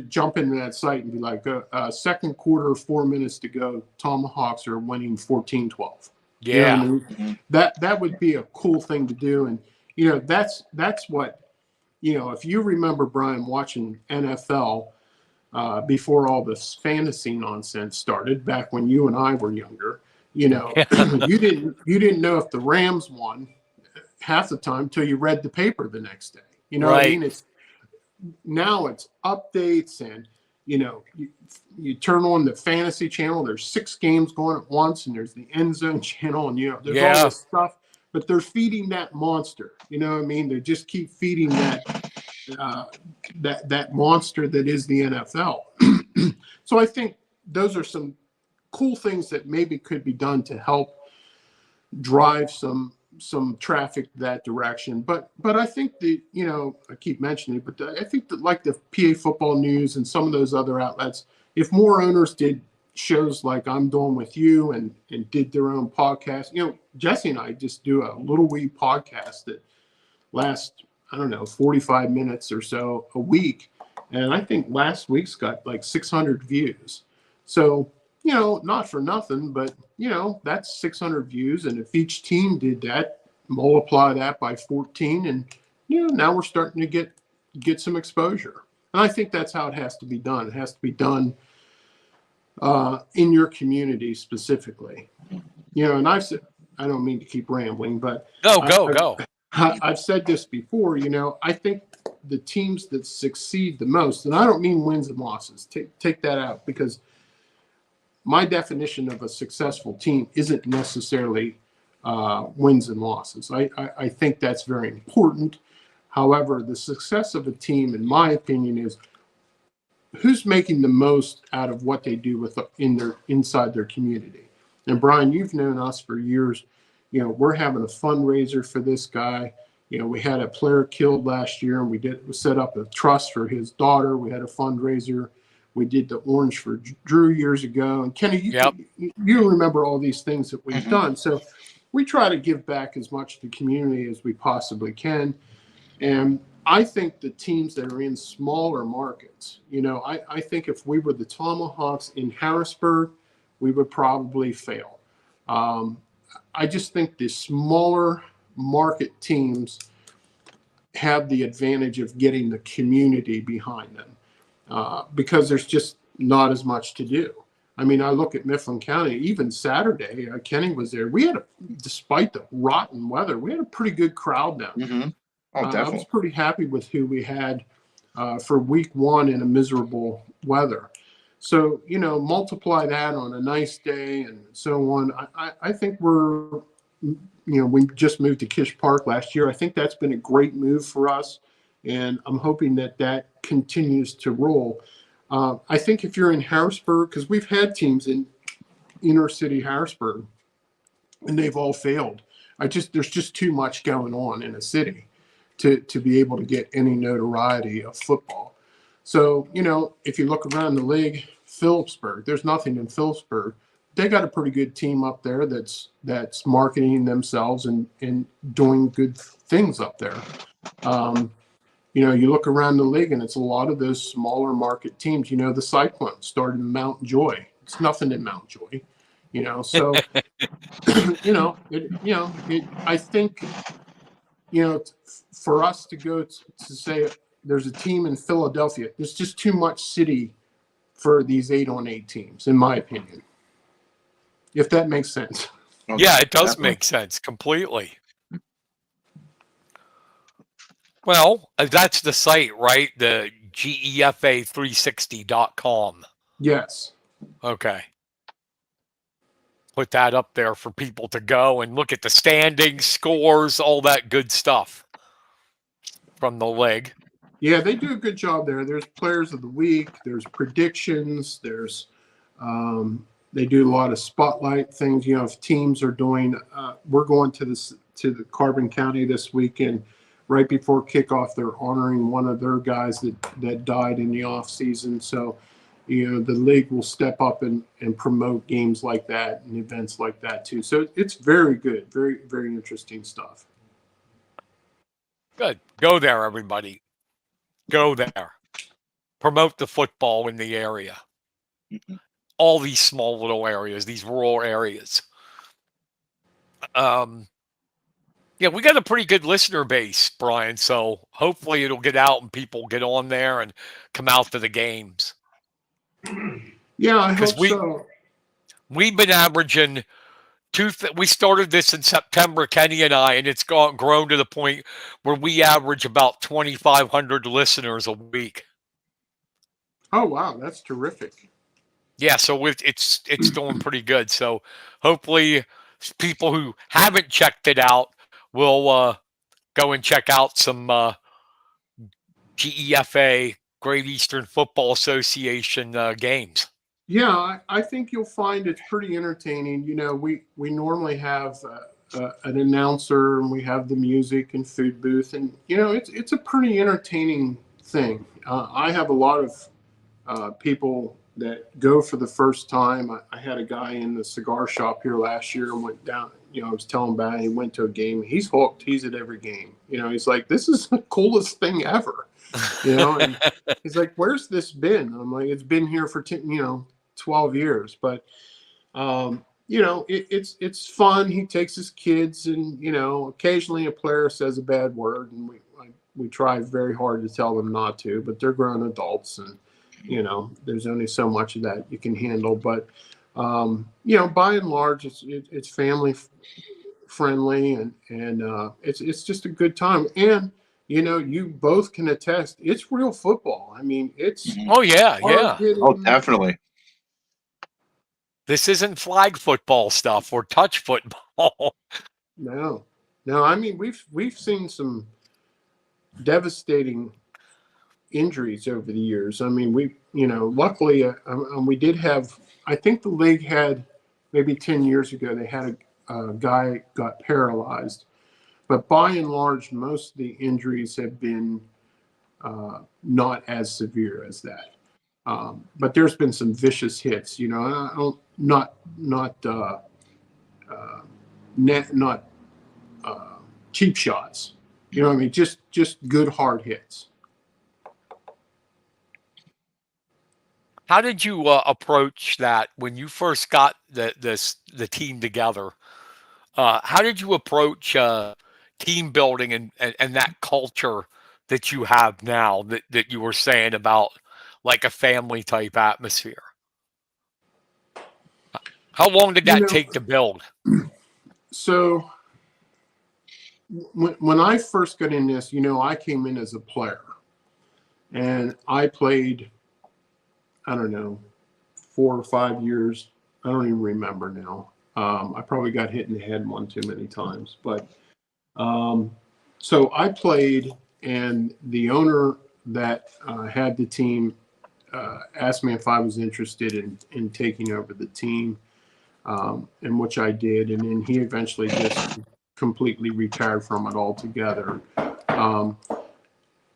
jump into that site and be like, second quarter, 4 minutes to go, Tomahawks are winning 14-12. Yeah. You know what I mean? That would be a cool thing to do. And, that's what, if you remember, Brian, watching NFL before all this fantasy nonsense started, back when you and I were younger, you didn't know if the Rams won half the time until you read the paper the next day. You know what I mean? Now it's updates, and you turn on the fantasy channel, there's 6 games going at once, and there's the end zone channel, and there's all this stuff, but they're feeding that monster. You know what I mean? They just keep feeding that monster that is the NFL. So I think those are some cool things that maybe could be done to help drive some traffic that direction. But I think I keep mentioning it, but I think that, like the PA Football News and some of those other outlets, if more owners did shows like I'm doing with you and did their own podcast, Jesse and I just do a little wee podcast that lasts, 45 minutes or so a week. And I think last week's got like 600 views. So, not for nothing, but that's 600 views. And if each team did that, multiply that by 14, and now we're starting to get some exposure. And I think that's how it has to be done. It has to be done in your community specifically. And I've said, I don't mean to keep rambling, but go. I've said this before. I think the teams that succeed the most, and I don't mean wins and losses. Take that out, because my definition of a successful team isn't necessarily wins and losses. I think that's very important. However, the success of a team, in my opinion, is who's making the most out of what they do inside their community. And Brian, you've known us for years. We're having a fundraiser for this guy. We had a player killed last year, and we set up a trust for his daughter. We had a fundraiser. We did the orange for Drew years ago. And Kenny, you remember all these things that we've done. So we try to give back as much to the community as we possibly can. And I think the teams that are in smaller markets, I think if we were the Tomahawks in Harrisburg, we would probably fail. I just think the smaller market teams have the advantage of getting the community behind them because there's just not as much to do. I mean, I look at Mifflin County, even Saturday, Kenny was there. Despite the rotten weather, we had a pretty good crowd down there. Mm-hmm. Oh, definitely. I was pretty happy with who we had for week 1 in a miserable weather. So, multiply that on a nice day and so on. I think we just moved to Kish Park last year. I think that's been a great move for us, and I'm hoping that continues to roll. I think if you're in Harrisburg, because we've had teams in inner city Harrisburg, and they've all failed. There's just too much going on in a city to be able to get any notoriety of football. So, if you look around the league, Phillipsburg, there's nothing in Phillipsburg. They got a pretty good team up there that's marketing themselves and doing good things up there. You look around the league, and it's a lot of those smaller market teams. The Cyclones started in Mount Joy. It's nothing in Mount Joy, So, I think, for us to go to say there's a team in Philadelphia, there's just too much city for these 8-on-8 teams, in my opinion. If that makes sense. Okay. Yeah, it does Definitely. make sense completely. Well, that's the site, right? The GEFA360.com. Yes. Okay. Put that up there for people to go and look at the standings, scores, all that good stuff from the league. Yeah, they do a good job there. There's players of the week. There's predictions. There's They do a lot of spotlight things. You know, if teams are doing, we're going to the Carbon County this weekend. Right before kickoff, they're honoring one of their guys that died in the off season. So, you know, the league will step up and promote games like that and events like that too. So it's very good, very, very interesting stuff. Good. Go there, everybody. Go there. Promote the football in the area. All these small little areas, these rural areas. Yeah, we got a pretty good listener base, Brian. So hopefully it'll get out and people get on there and come out to the games. Yeah, I hope we- so. We've been averaging we started this in September, Kenny and I, and it's grown to the point where we average about 2,500 listeners a week. Oh, wow, that's terrific. Yeah, so it's doing pretty good. So hopefully people who haven't checked it out will go and check out some GEFA, Great Eastern Football Association games. Yeah, I think you'll find it's pretty entertaining. You know, we normally have an announcer and we have the music and food booth, and you know, it's a pretty entertaining thing. I have a lot of people that go for the first time. I had a guy in the cigar shop here last year and went down. You know, I was telling him about it. He went to a game. He's hooked. He's at every game. You know, he's like, this is the coolest thing ever. You know, and he's like, where's this been? I'm like, it's been here for 12 years. But you know, it's fun. He takes his kids, and you know, occasionally a player says a bad word, and we try very hard to tell them not to, but they're grown adults, and you know, there's only so much of that you can handle. But you know, by and large, it's family friendly, and it's just a good time. And you know, you both can attest, it's real football. I mean, it's Oh yeah. Oh, definitely. This isn't flag football stuff or touch football. No. I mean, we've seen some devastating injuries over the years. I mean, luckily, we did have. I think the league had maybe 10 years ago. They had a guy got paralyzed, but by and large, most of the injuries have been not as severe as that. But there's been some vicious hits. You know, I don't not cheap shots. You know what I mean? Just good hard hits. How did you approach that when you first got the team together? How did you approach team building and that culture that you have now that you were saying about, like a family type atmosphere? How long did that take to build? So when I first got in this, you know, I came in as a player, and I played, I don't know, 4 or 5 years. I don't even remember now. I probably got hit in the head one too many times. But so I played, and the owner that had the team asked me if I was interested in taking over the team, and which I did. And then he eventually just completely retired from it altogether.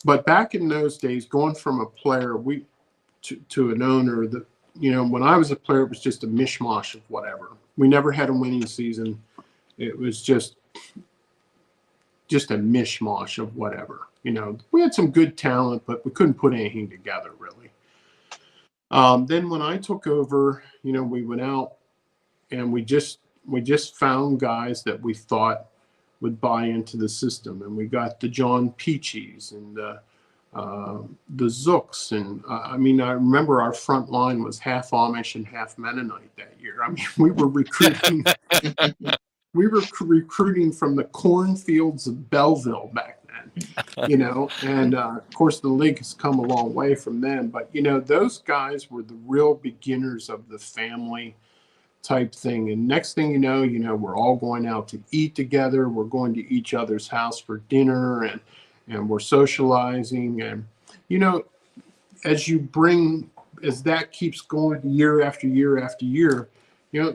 But back in those days, going from a player to an owner, that, you know, when I was a player, it was just a mishmash of whatever. We never had a winning season. It was just a mishmash of whatever. You know, we had some good talent, but we couldn't put anything together really. Then when I took over, you know, we went out and we just found guys that we thought would buy into the system, and we got the John Peaches and the Zooks, and I mean, I remember our front line was half Amish and half Mennonite that year. I mean, we were recruiting from the cornfields of Belleville back then, you know, and of course the league has come a long way from then. But you know, those guys were the real beginners of the family type thing. And next thing you know, we're all going out to eat together. We're going to each other's house for dinner, and we're socializing. And, you know, as you bring as that keeps going year after year after year,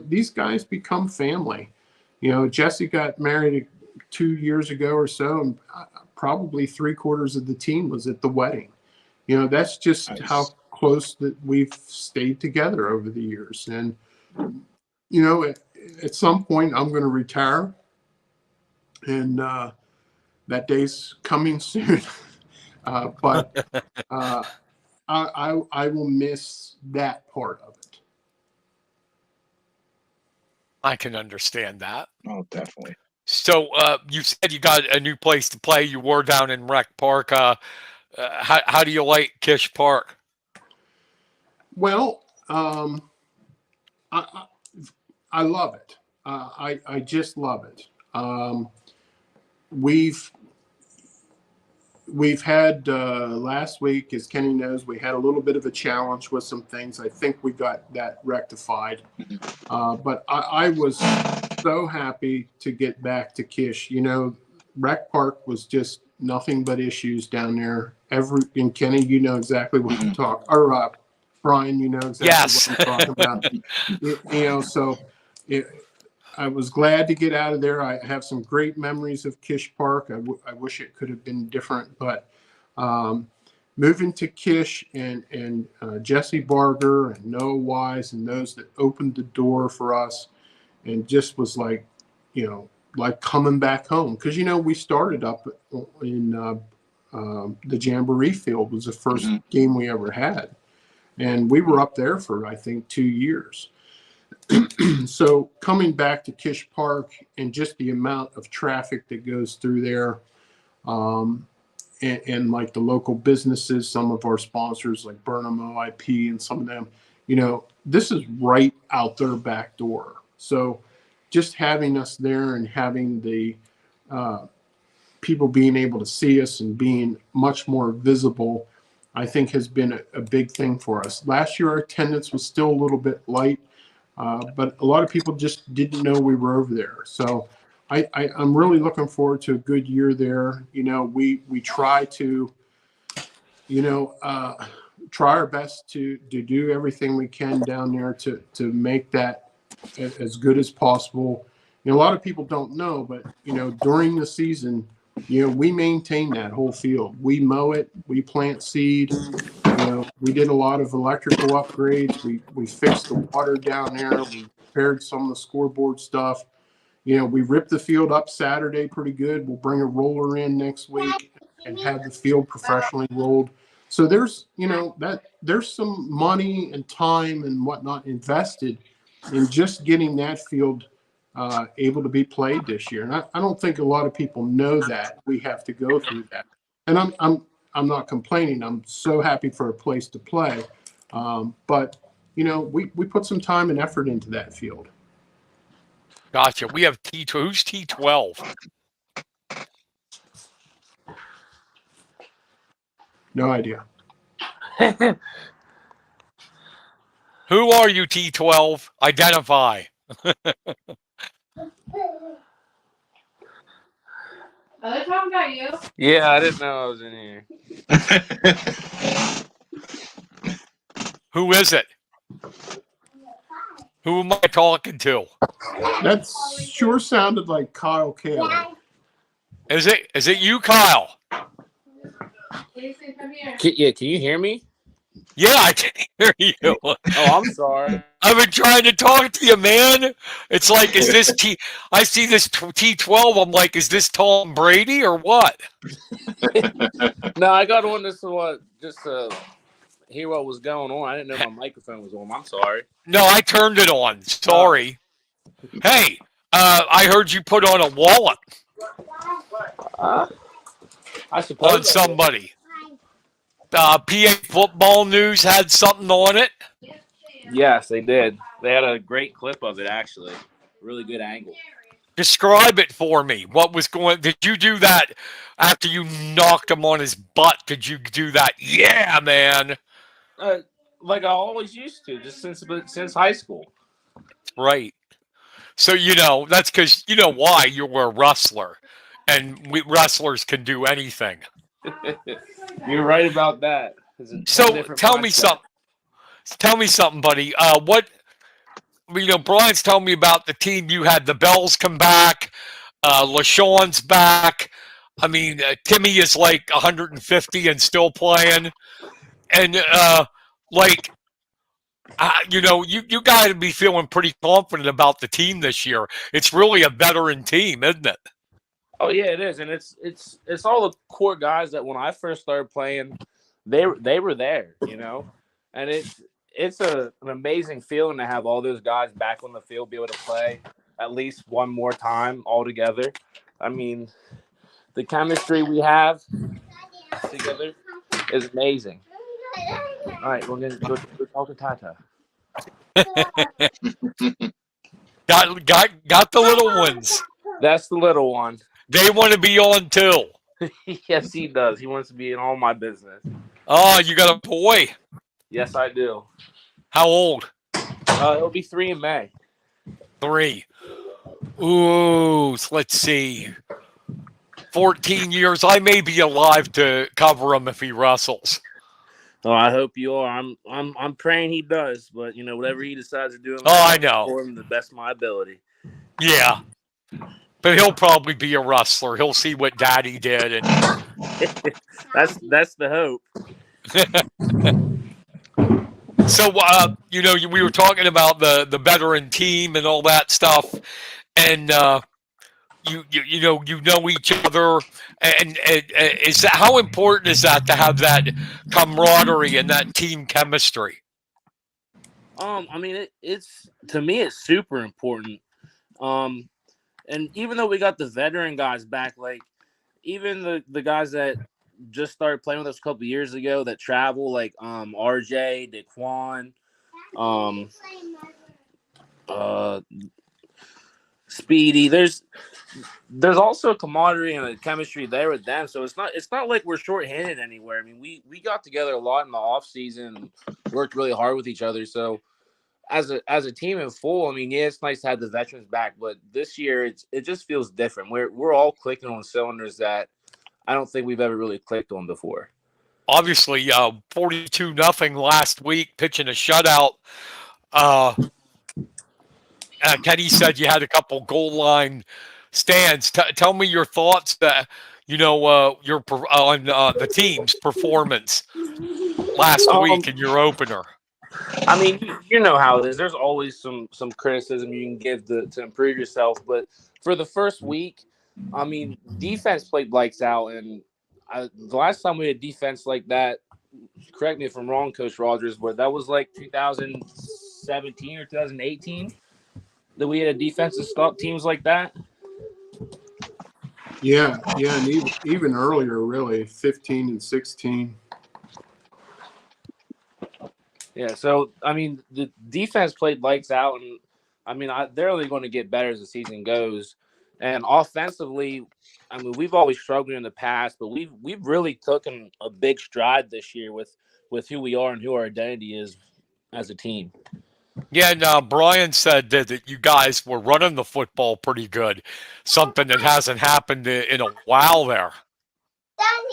these guys become family. Jesse got married 2 years ago or so, and probably 3/4 of the team was at the wedding. That's just Nice. how close that we've stayed together over the years. And, at some point I'm going to retire, and that day's coming soon. But I will miss that part of it. I can understand that. Oh, definitely. So you said you got a new place to play. You were down in Rec Park. How do you like Kish Park? Well, I love it. I just love it. We've had last week, as Kenny knows, we had a little bit of a challenge with some things. I think we got that rectified. But I was so happy to get back to Kish. Rec Park was just nothing but issues down there. And Kenny, you know exactly what I'm talking. Or Brian, you know exactly what I'm talking about. So I was glad to get out of there. I have some great memories of Kish Park. I wish it could have been different, but moving to Kish and Jesse Barger and Noah Wise and those that opened the door for us, and just was like coming back home. Because, we started up in the Jamboree Field was the first game we ever had. And we were up there for, I think, 2 years. So coming back to Kish Park and just the amount of traffic that goes through there, and like the local businesses, some of our sponsors like Burnham OIP and some of them, this is right out their back door. So just having us there and having the people being able to see us and being much more visible, I think has been a big thing for us. Last year, our attendance was still a little bit light. But a lot of people just didn't know we were over there. So I'm really looking forward to a good year there. We try to, try our best to do everything we can down there to make that as good as possible. A lot of people don't know, but, during the season, we maintain that whole field. We mow it, we plant seed. We did a lot of electrical upgrades. We fixed the water down there. We repaired some of the scoreboard stuff. We ripped the field up Saturday pretty good. We'll bring a roller in next week and have the field professionally rolled. So there's some money and time and whatnot invested in just getting that field able to be played this year. And I don't think a lot of people know that we have to go through that. And I'm not complaining. I'm so happy for a place to play. But, we put some time and effort into that field. Gotcha. We have T12. Who's T12? No idea. Who are you, T12? Identify. Are they talking about you? Yeah, I didn't know I was in here. Who is it? Who am I talking to? That sure sounded like Kyle Kaler. Is it you, Kyle? Jason, come here. Can you hear me? Yeah, I can hear you. Oh, I'm sorry. I've been trying to talk to you, man. It's like, is this I see this T12. I'm like, is this Tom Brady or what? No, I got on this just to hear what was going on. I didn't know my microphone was on. I'm sorry. No, I turned it on. Sorry. Hey, I heard you put on a wallet I suppose on somebody. PA Football News had something on it. Yes, they did. They had a great clip of it, actually. Really good angle. Describe it for me. What was going? Did you do that after you knocked him on his butt? Did you do that? Yeah, man. Like I always used to, just since high school. Right. So that's because why you were a wrestler, and wrestlers can do anything. You're right about that. So tell me something. tell me something, buddy. Brian's telling me about the team. You had the Bells come back. LaShawn's back. I mean, Timmy is like 150 and still playing. And, you got to be feeling pretty confident about the team this year. It's really a veteran team, isn't it? Oh yeah, it is, and it's all the core guys that when I first started playing, they were there, and it's an amazing feeling to have all those guys back on the field, be able to play at least one more time all together. I mean, the chemistry we have together is amazing. All right, we're gonna go talk to Tata. Got the little ones. That's the little one. They want to be on too. Yes, he does. He wants to be in all my business. Oh, you got a boy. Yes, I do. How old? He'll be 3 in May. 3. Ooh, let's see. 14 years. I may be alive to cover him if he wrestles. Oh, I hope you are. I'm praying he does, but whatever he decides to do, I know. For him the best of my ability. Yeah, but he'll probably be a wrestler. He'll see what Daddy did, and that's the hope. So, we were talking about the veteran team and all that stuff, and you know each other, and is that how important is that to have that camaraderie and that team chemistry? I mean, it's to me it's super important. And even though we got the veteran guys back, like even the guys that just started playing with us a couple of years ago that travel, like RJ, Daquan, Speedy. There's also a camaraderie and a chemistry there with them. So it's not like we're shorthanded anywhere. I mean, we got together a lot in the off season, worked really hard with each other. So as a team in full, I mean, yeah, it's nice to have the veterans back, but this year it just feels different. We're all clicking on cylinders that I don't think we've ever really clicked on before. Obviously, 42-0 last week, pitching a shutout. Kenny said you had a couple goal line stands. Tell me your thoughts on the team's performance last week in your opener. I mean, you know how it is. There's always some criticism you can give to improve yourself. But for the first week, I mean, defense played lights out. And the last time we had defense like that, correct me if I'm wrong, Coach Rodgers, but that was like 2017 or 2018 that we had a defense that stopped teams like that. Yeah, and even earlier, really, 15 and 16. Yeah, so, I mean, the defense played lights out, and, I mean, they're only going to get better as the season goes. And offensively, I mean, we've always struggled in the past, but we've really taken a big stride this year with who we are and who our identity is as a team. Yeah, and Brian said that you guys were running the football pretty good, something that hasn't happened in a while there.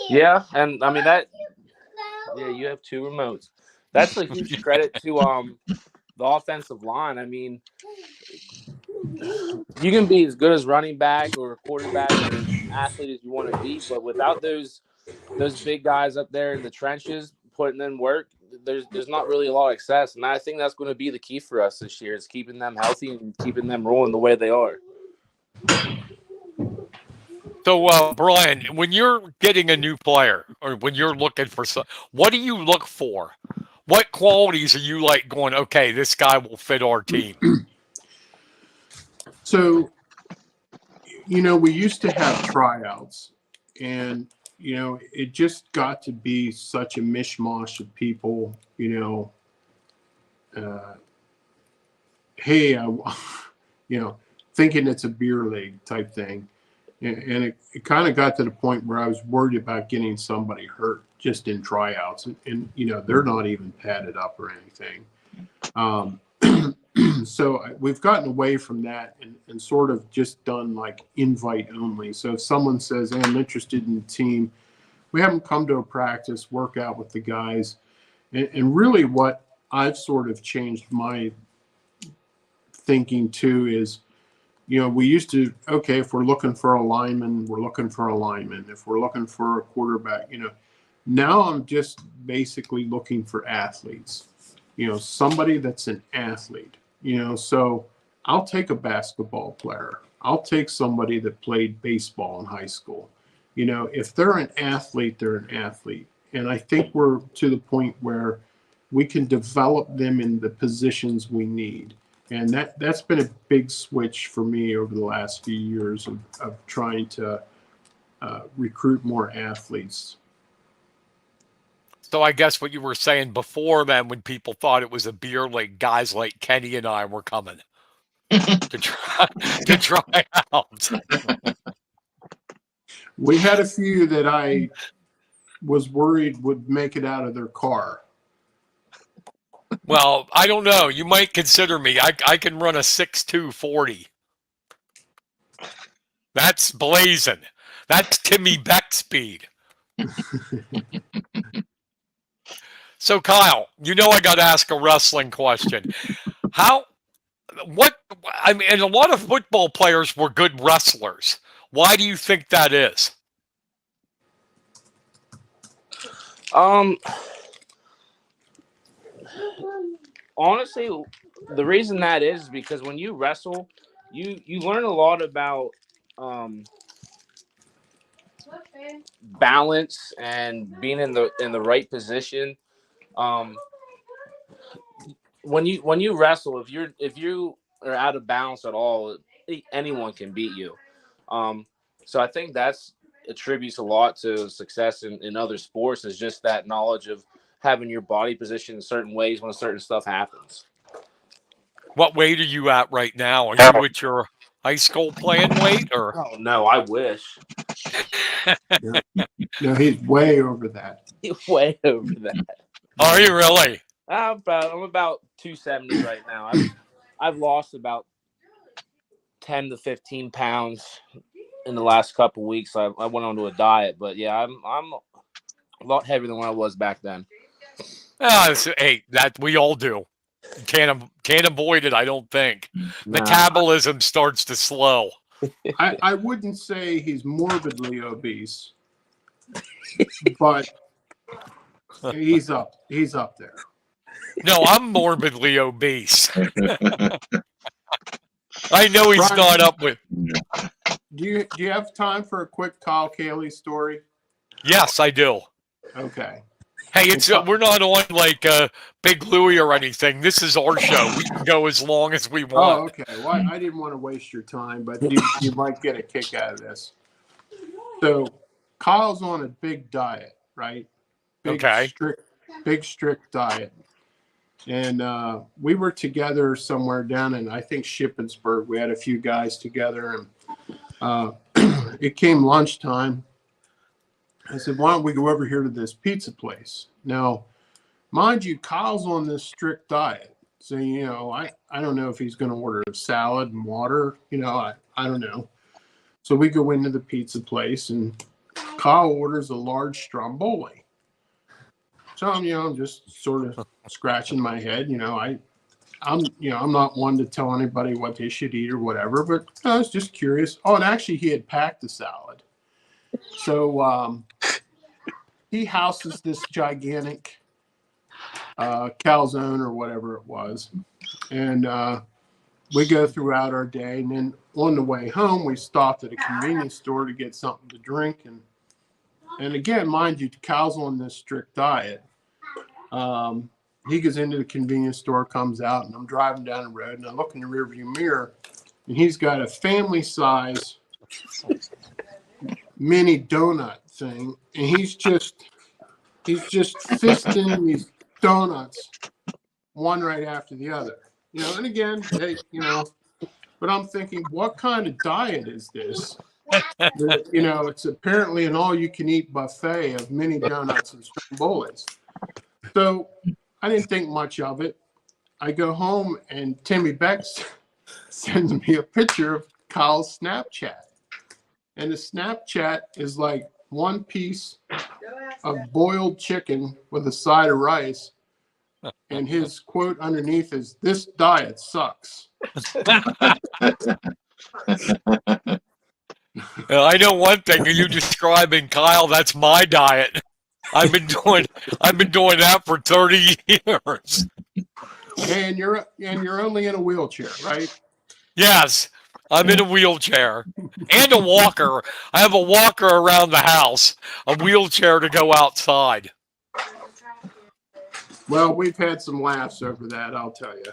Yeah, and, I mean, yeah, you have 2 remotes. That's a huge credit to the offensive line. I mean, you can be as good as running back or a quarterback or an athlete as you want to be, but without those big guys up there in the trenches putting in work, there's not really a lot of success. And I think that's going to be the key for us this year is keeping them healthy and keeping them rolling the way they are. So, Brian, when you're getting a new player or when you're looking for what do you look for? What qualities are you like going, okay, this guy will fit our team? So, we used to have tryouts, and, it just got to be such a mishmash of people, hey, thinking it's a beer league type thing. And it kind of got to the point where I was worried about getting somebody hurt just in tryouts. And they're not even padded up or anything. So we've gotten away from that and sort of just done like invite only. So if someone says, hey, I'm interested in the team, we have them come to a practice, work out with the guys. And really what I've sort of changed my thinking too is, we used to, okay, if we're looking for a lineman, we're looking for a lineman. If we're looking for a quarterback, now I'm just basically looking for athletes, somebody that's an athlete, so I'll take a basketball player. I'll take somebody that played baseball in high school. If they're an athlete, they're an athlete. And I think we're to the point where we can develop them in the positions we need. And that's been a big switch for me over the last few years of trying to recruit more athletes. So I guess what you were saying before then, when people thought it was a beer league, guys like Kenny and I were coming to try out. We had a few that I was worried would make it out of their car. Well, I don't know. You might consider me. I can run a 6'2", 40. That's blazing. That's Timmy Beck speed. So, Kyle, I got to ask a wrestling question. And a lot of football players were good wrestlers. Why do you think that is? Honestly, the reason that is because when you wrestle, you learn a lot about balance and being in the right position. When you wrestle, if you are out of balance at all, anyone can beat you. So I think that's attributes a lot to success in other sports, is just that knowledge of having your body positioned in certain ways when certain stuff happens. What weight are you at right now? Are you at your high school playing weight, or? Oh no, I wish. No, he's way over that. Way over that. Are you really? I'm about 270 right now. I've lost about 10 to 15 pounds in the last couple of weeks. I went onto a diet, but yeah, I'm a lot heavier than what I was back then. Hey, that we all do. Can't avoid it, I don't think. Metabolism starts to slow. I wouldn't say he's morbidly obese, but he's up there. No, I'm morbidly obese. I know he's Brian, not up with. Do you have time for a quick Kyle Cayley story? Yes, I do. Okay. Hey, we're not on like Big Louie or anything. This is our show. We can go as long as we want. Oh, okay. Well, I didn't want to waste your time, but you might get a kick out of this. So Kyle's on a big diet, right? Big strict diet. And we were together somewhere down in, I think, Shippensburg. We had a few guys together, and it came lunchtime. I said, why don't we go over here to this pizza place? Now, mind you, Kyle's on this strict diet. So, I don't know if he's going to order a salad and water. I don't know. So we go into the pizza place, and Kyle orders a large stromboli. So I'm just sort of scratching my head. I'm not one to tell anybody what they should eat or whatever, but I was just curious. Oh, and actually he had packed the salad. So he houses this gigantic calzone or whatever it was. And we go throughout our day. And then on the way home, we stopped at a convenience store to get something to drink. And again, mind you, Kyle's on this strict diet. He goes into the convenience store, comes out, and I'm driving down the road, and I look in the rearview mirror, and he's got a family size mini donut thing, and he's just fisting these donuts one right after the other. And again, but I'm thinking, what kind of diet is this? It's apparently an all-you-can-eat buffet of mini donuts and strombolis. So I didn't think much of it. I go home, and Timmy Beck sends me a picture of Kyle's Snapchat. And the Snapchat is like one piece of boiled chicken with a side of rice And his quote underneath is, "This diet sucks." I know one thing. Are you describing, Kyle? That's my diet. I've been doing that for 30 years. And you're only in a wheelchair, right? Yes, I'm in a wheelchair and a walker. I have a walker around the house, a wheelchair to go outside. Well, we've had some laughs over that, I'll tell you.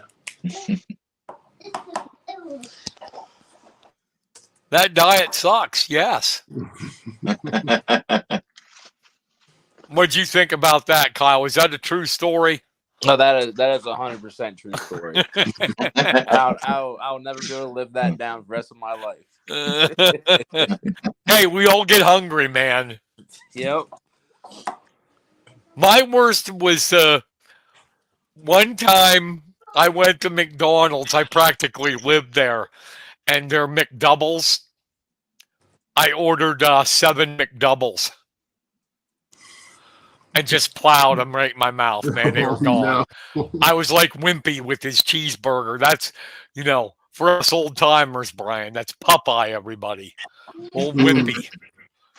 That diet sucks. Yes. What'd you think about that, Kyle? Is that a true story? No, that is 100% true story. I'll never be able to live that down for the rest of my life. Hey, we all get hungry, man. Yep. My worst was one time I went to McDonald's. I practically lived there, and their McDoubles. I ordered 7 McDoubles and just plowed them right in my mouth, man. They were gone. No. I was like Wimpy with his cheeseburger. That's, for us old timers, Brian, that's Popeye, everybody. Old Wimpy.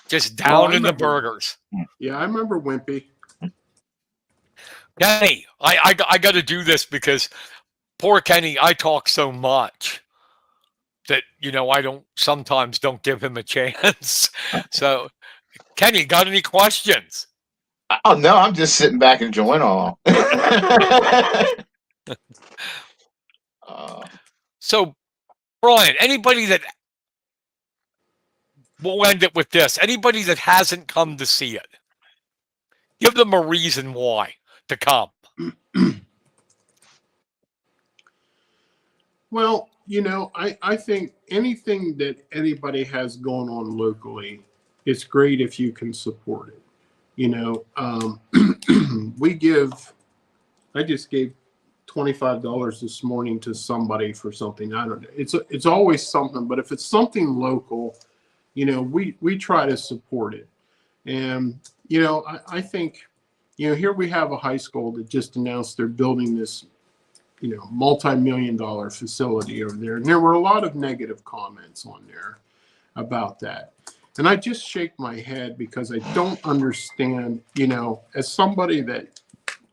Just down in the burgers. Yeah, I remember Wimpy. Kenny, I got to do this because poor Kenny, I talk so much that, I sometimes don't give him a chance. So, Kenny, got any questions? Oh no, I'm just sitting back enjoying all. So, Brian, we'll end it with this. Anybody that hasn't come to see it, give them a reason why to come. Well, I think anything that anybody has going on locally, it's great if you can support it. I just gave $25 this morning to somebody for something. I don't know. It's always something, but if it's something local, we try to support it. And, I think, here we have a high school that just announced they're building this, multi-million-dollar facility over there. And there were a lot of negative comments on there about that. And I just shake my head because I don't understand, as somebody that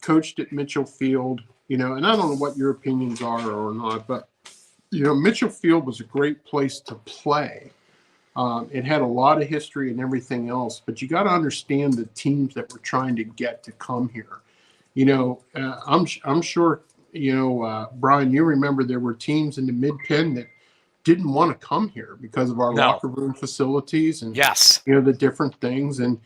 coached at Mitchell Field, and I don't know what your opinions are or not, but, Mitchell Field was a great place to play. It had a lot of history and everything else, but you got to understand the teams that we're trying to get to come here. I'm sure, Brian, you remember there were teams in the Mid-Penn that didn't want to come here because of our locker room facilities and yes, the different things. And,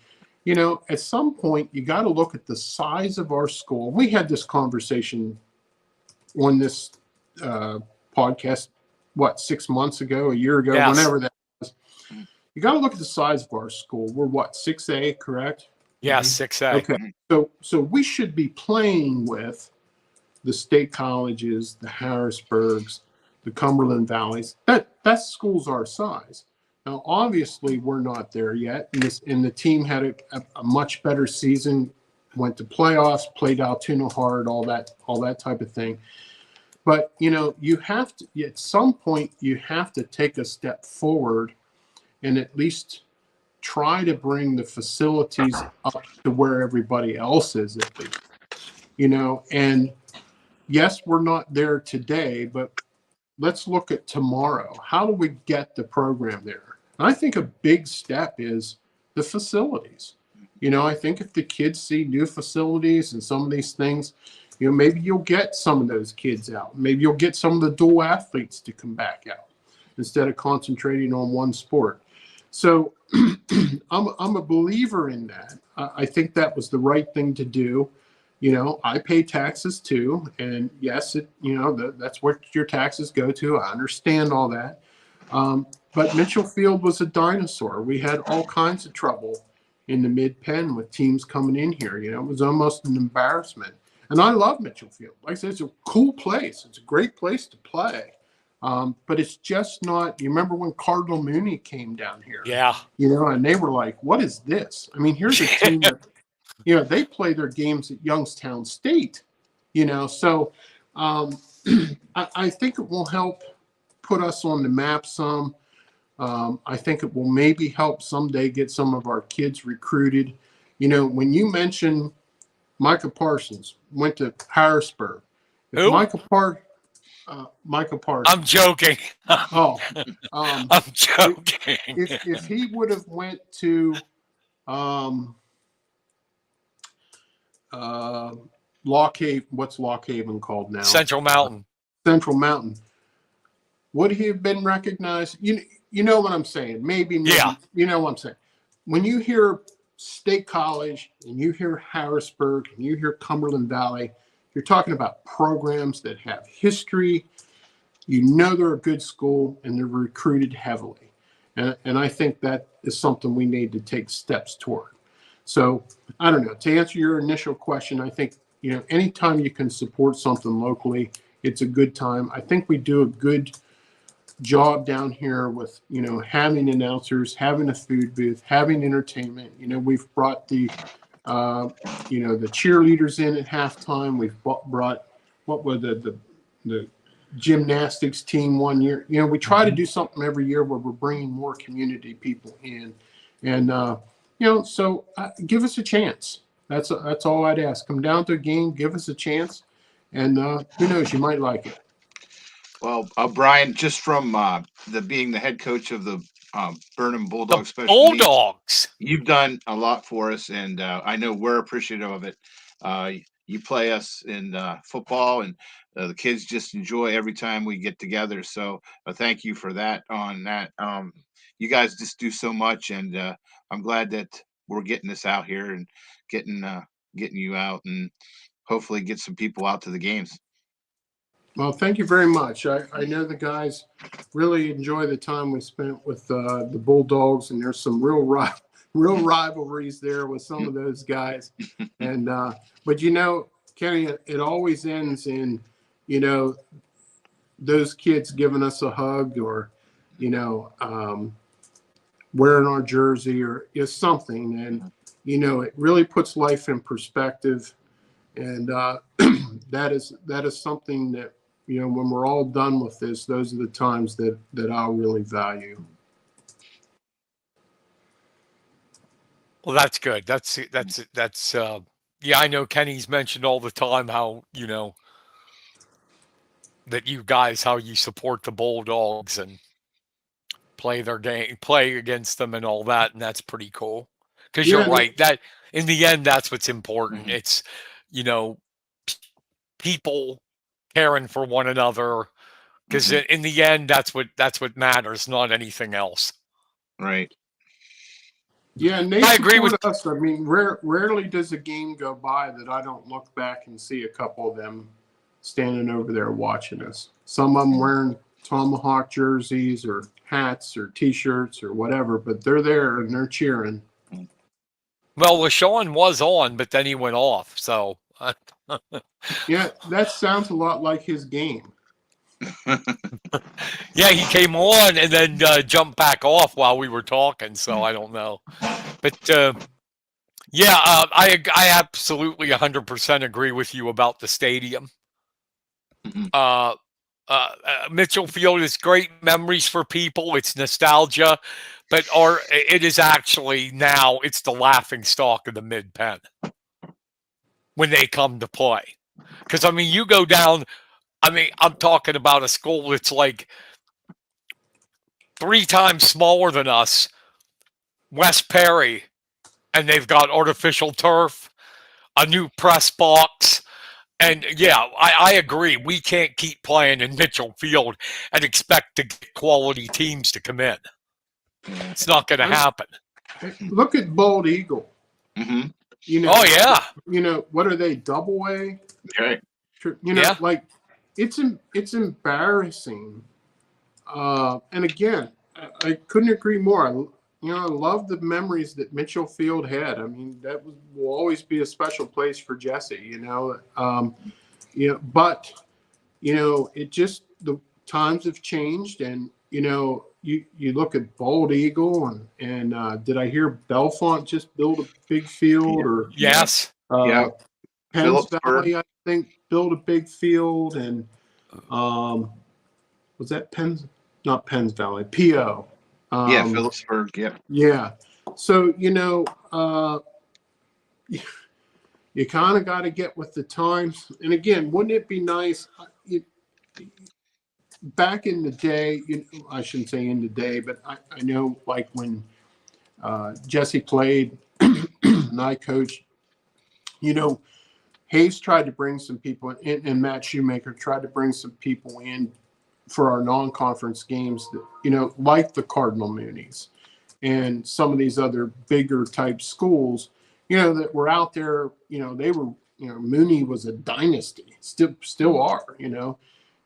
at some point you got to look at the size of our school. We had this conversation on this podcast, 6 months ago, a year ago, yes, whenever that was. You got to look at the size of our school. We're 6A, correct? Yes, 6A. Okay. So we should be playing with the state colleges, the Harrisburgs, the Cumberland Valleys. That school's our size. Now, obviously, we're not there yet, and the team had a much better season. Went to playoffs, played Altoona hard, all that type of thing. But you have to, at some point, you have to take a step forward, and at least try to bring the facilities up to where everybody else is, at least. And yes, we're not there today, but let's look at tomorrow. How do we get the program there? And I think a big step is the facilities. I think if the kids see new facilities and some of these things, maybe you'll get some of those kids out. Maybe you'll get some of the dual athletes to come back out instead of concentrating on one sport. So I'm a believer in that. I think that was the right thing to do. I pay taxes too, and yes, that's what your taxes go to. I understand all that. But Mitchell Field was a dinosaur. We had all kinds of trouble in the Mid-Penn with teams coming in here. It was almost an embarrassment. And I love Mitchell Field. Like I said, it's a cool place. It's a great place to play. But it's just not. You remember when Cardinal Mooney came down here? Yeah. And they were like, "What is this?" I mean, here's a team that, they play their games at Youngstown State, So I think it will help put us on the map some. I think it will maybe help someday get some of our kids recruited. When you mention Micah Parsons went to Harrisburg, if Who? Micah Parsons. I'm joking. Oh, I'm joking. if he would have went to Lock Haven, what's Lock Haven called now? Central Mountain. Central Mountain. Would he have been recognized? You know what I'm saying? Maybe. Yeah. You know what I'm saying? When you hear State College and you hear Harrisburg and you hear Cumberland Valley, you're talking about programs that have history. They're a good school and they're recruited heavily. And I think that is something we need to take steps toward. So I don't know. To answer your initial question, I think, anytime you can support something locally, it's a good time. I think we do a good job down here with, having announcers, having a food booth, having entertainment. We've brought the cheerleaders in at halftime. We've brought, what were the gymnastics team one year. We try to do something every year where we're bringing more community people in. And, so give us a chance. That's all I'd ask. Come down to a game, give us a chance. And who knows, you might like it. Well, Brian, just from being the head coach of the Burnham Bulldogs The Special Needs, Bulldogs. you've done a lot for us, and I know we're appreciative of it. You play us in football, and the kids just enjoy every time we get together. So thank you for that. On that, you guys just do so much, and I'm glad that we're getting this out here and getting you out, and hopefully get some people out to the games. Well, thank you very much. I know the guys really enjoy the time we spent with the Bulldogs, and there's some real rivalries there with some of those guys. And but Kenny, it always ends in those kids giving us a hug, or wearing our jersey, or something, and it really puts life in perspective. And that is something that, when we're all done with this, those are the times that I'll really value. Well, that's good. That's yeah, I know Kenny's mentioned all the time how, that you guys, how you support the Bulldogs and play their game, play against them and all that. And that's pretty cool. Because you're right. That in the end, that's what's important. Mm-hmm. It's, people caring for one another. Because in the end, that's what matters, not anything else. Right. Yeah, and they I agree with us. I mean, rarely does a game go by that I don't look back and see a couple of them standing over there watching us. Some of them wearing Tomahawk jerseys or hats or T-shirts or whatever, but they're there and they're cheering. Well, LaShawn was on, but then he went off. So yeah, that sounds a lot like his game. Yeah, he came on and then jumped back off while we were talking. So I don't know, but yeah, I absolutely 100% agree with you about the stadium. Mitchell Field is great memories for people. It's nostalgia, but it is actually now it's the laughing stock of the Mid-Penn when they come to play. Because I mean, you go down. I mean, I'm talking about a school that's like 3 times smaller than us, West Perry, and they've got artificial turf, a new press box. And yeah, I agree. We can't keep playing in Mitchell Field and expect to get quality teams to come in. It's not going to happen. Look at Bald Eagle. Mm-hmm. Oh yeah. What are they? Double A? Right. Like it's embarrassing. And again, I couldn't agree more. I love the memories that Mitchell Field had. I mean, will always be a special place for Jesse. But it just the times have changed, and you look at Bald Eagle, and did I hear Belfont just build a big field? Or yes, yeah. Penns Phillipsburg. Valley, I think, built a big field, and was that Penns? Not Penns Valley, PO. Yeah, Phillipsburg. Yeah. Yeah. So, you kind of got to get with the times. And again, wouldn't it be nice? Back in the day, I shouldn't say in the day, but I know like when Jesse played and I coached, Hayes tried to bring some people in, and Matt Shoemaker tried to bring some people in for our non-conference games that, like the Cardinal Moonies and some of these other bigger type schools, that were out there, they were, Mooney was a dynasty, still are,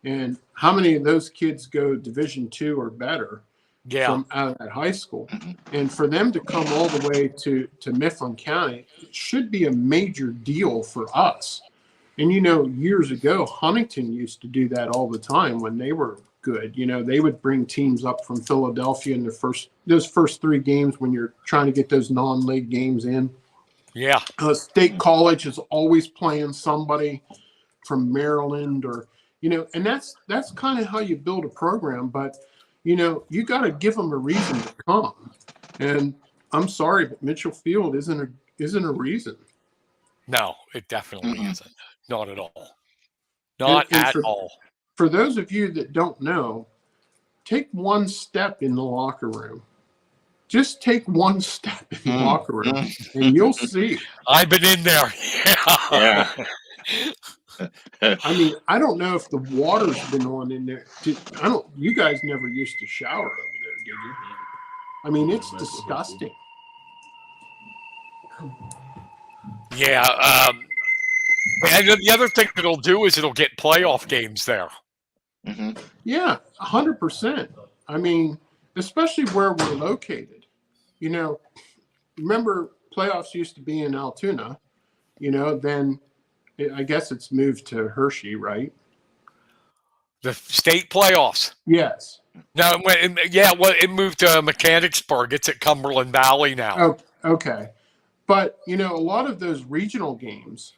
and how many of those kids go Division II or better from out of that high school? And for them to come all the way to Mifflin County, it should be a major deal for us. And, years ago, Huntington used to do that all the time when they were good. They would bring teams up from Philadelphia in those first 3 games when you're trying to get those non-league games in. Yeah. State College is always playing somebody from Maryland or, and that's kind of how you build a program. But, you got to give them a reason to come. And I'm sorry, but Mitchell Field isn't a reason. No, it definitely isn't. Not at all. Not at all. For those of you that don't know, take one step in the locker room. Just take one step in the locker room, and you'll see. I've been in there. Yeah. I mean, I don't know if the water's been on in there. You guys never used to shower over there, did you? I mean, it's disgusting. Yeah. And the other thing it'll do is it'll get playoff games there. Yeah, 100%. I mean, especially where we're located. Remember playoffs used to be in Altoona, then I guess it's moved to Hershey, right? The state playoffs. Yes. No, it moved to Mechanicsburg. It's at Cumberland Valley now. Oh, okay. But, a lot of those regional games,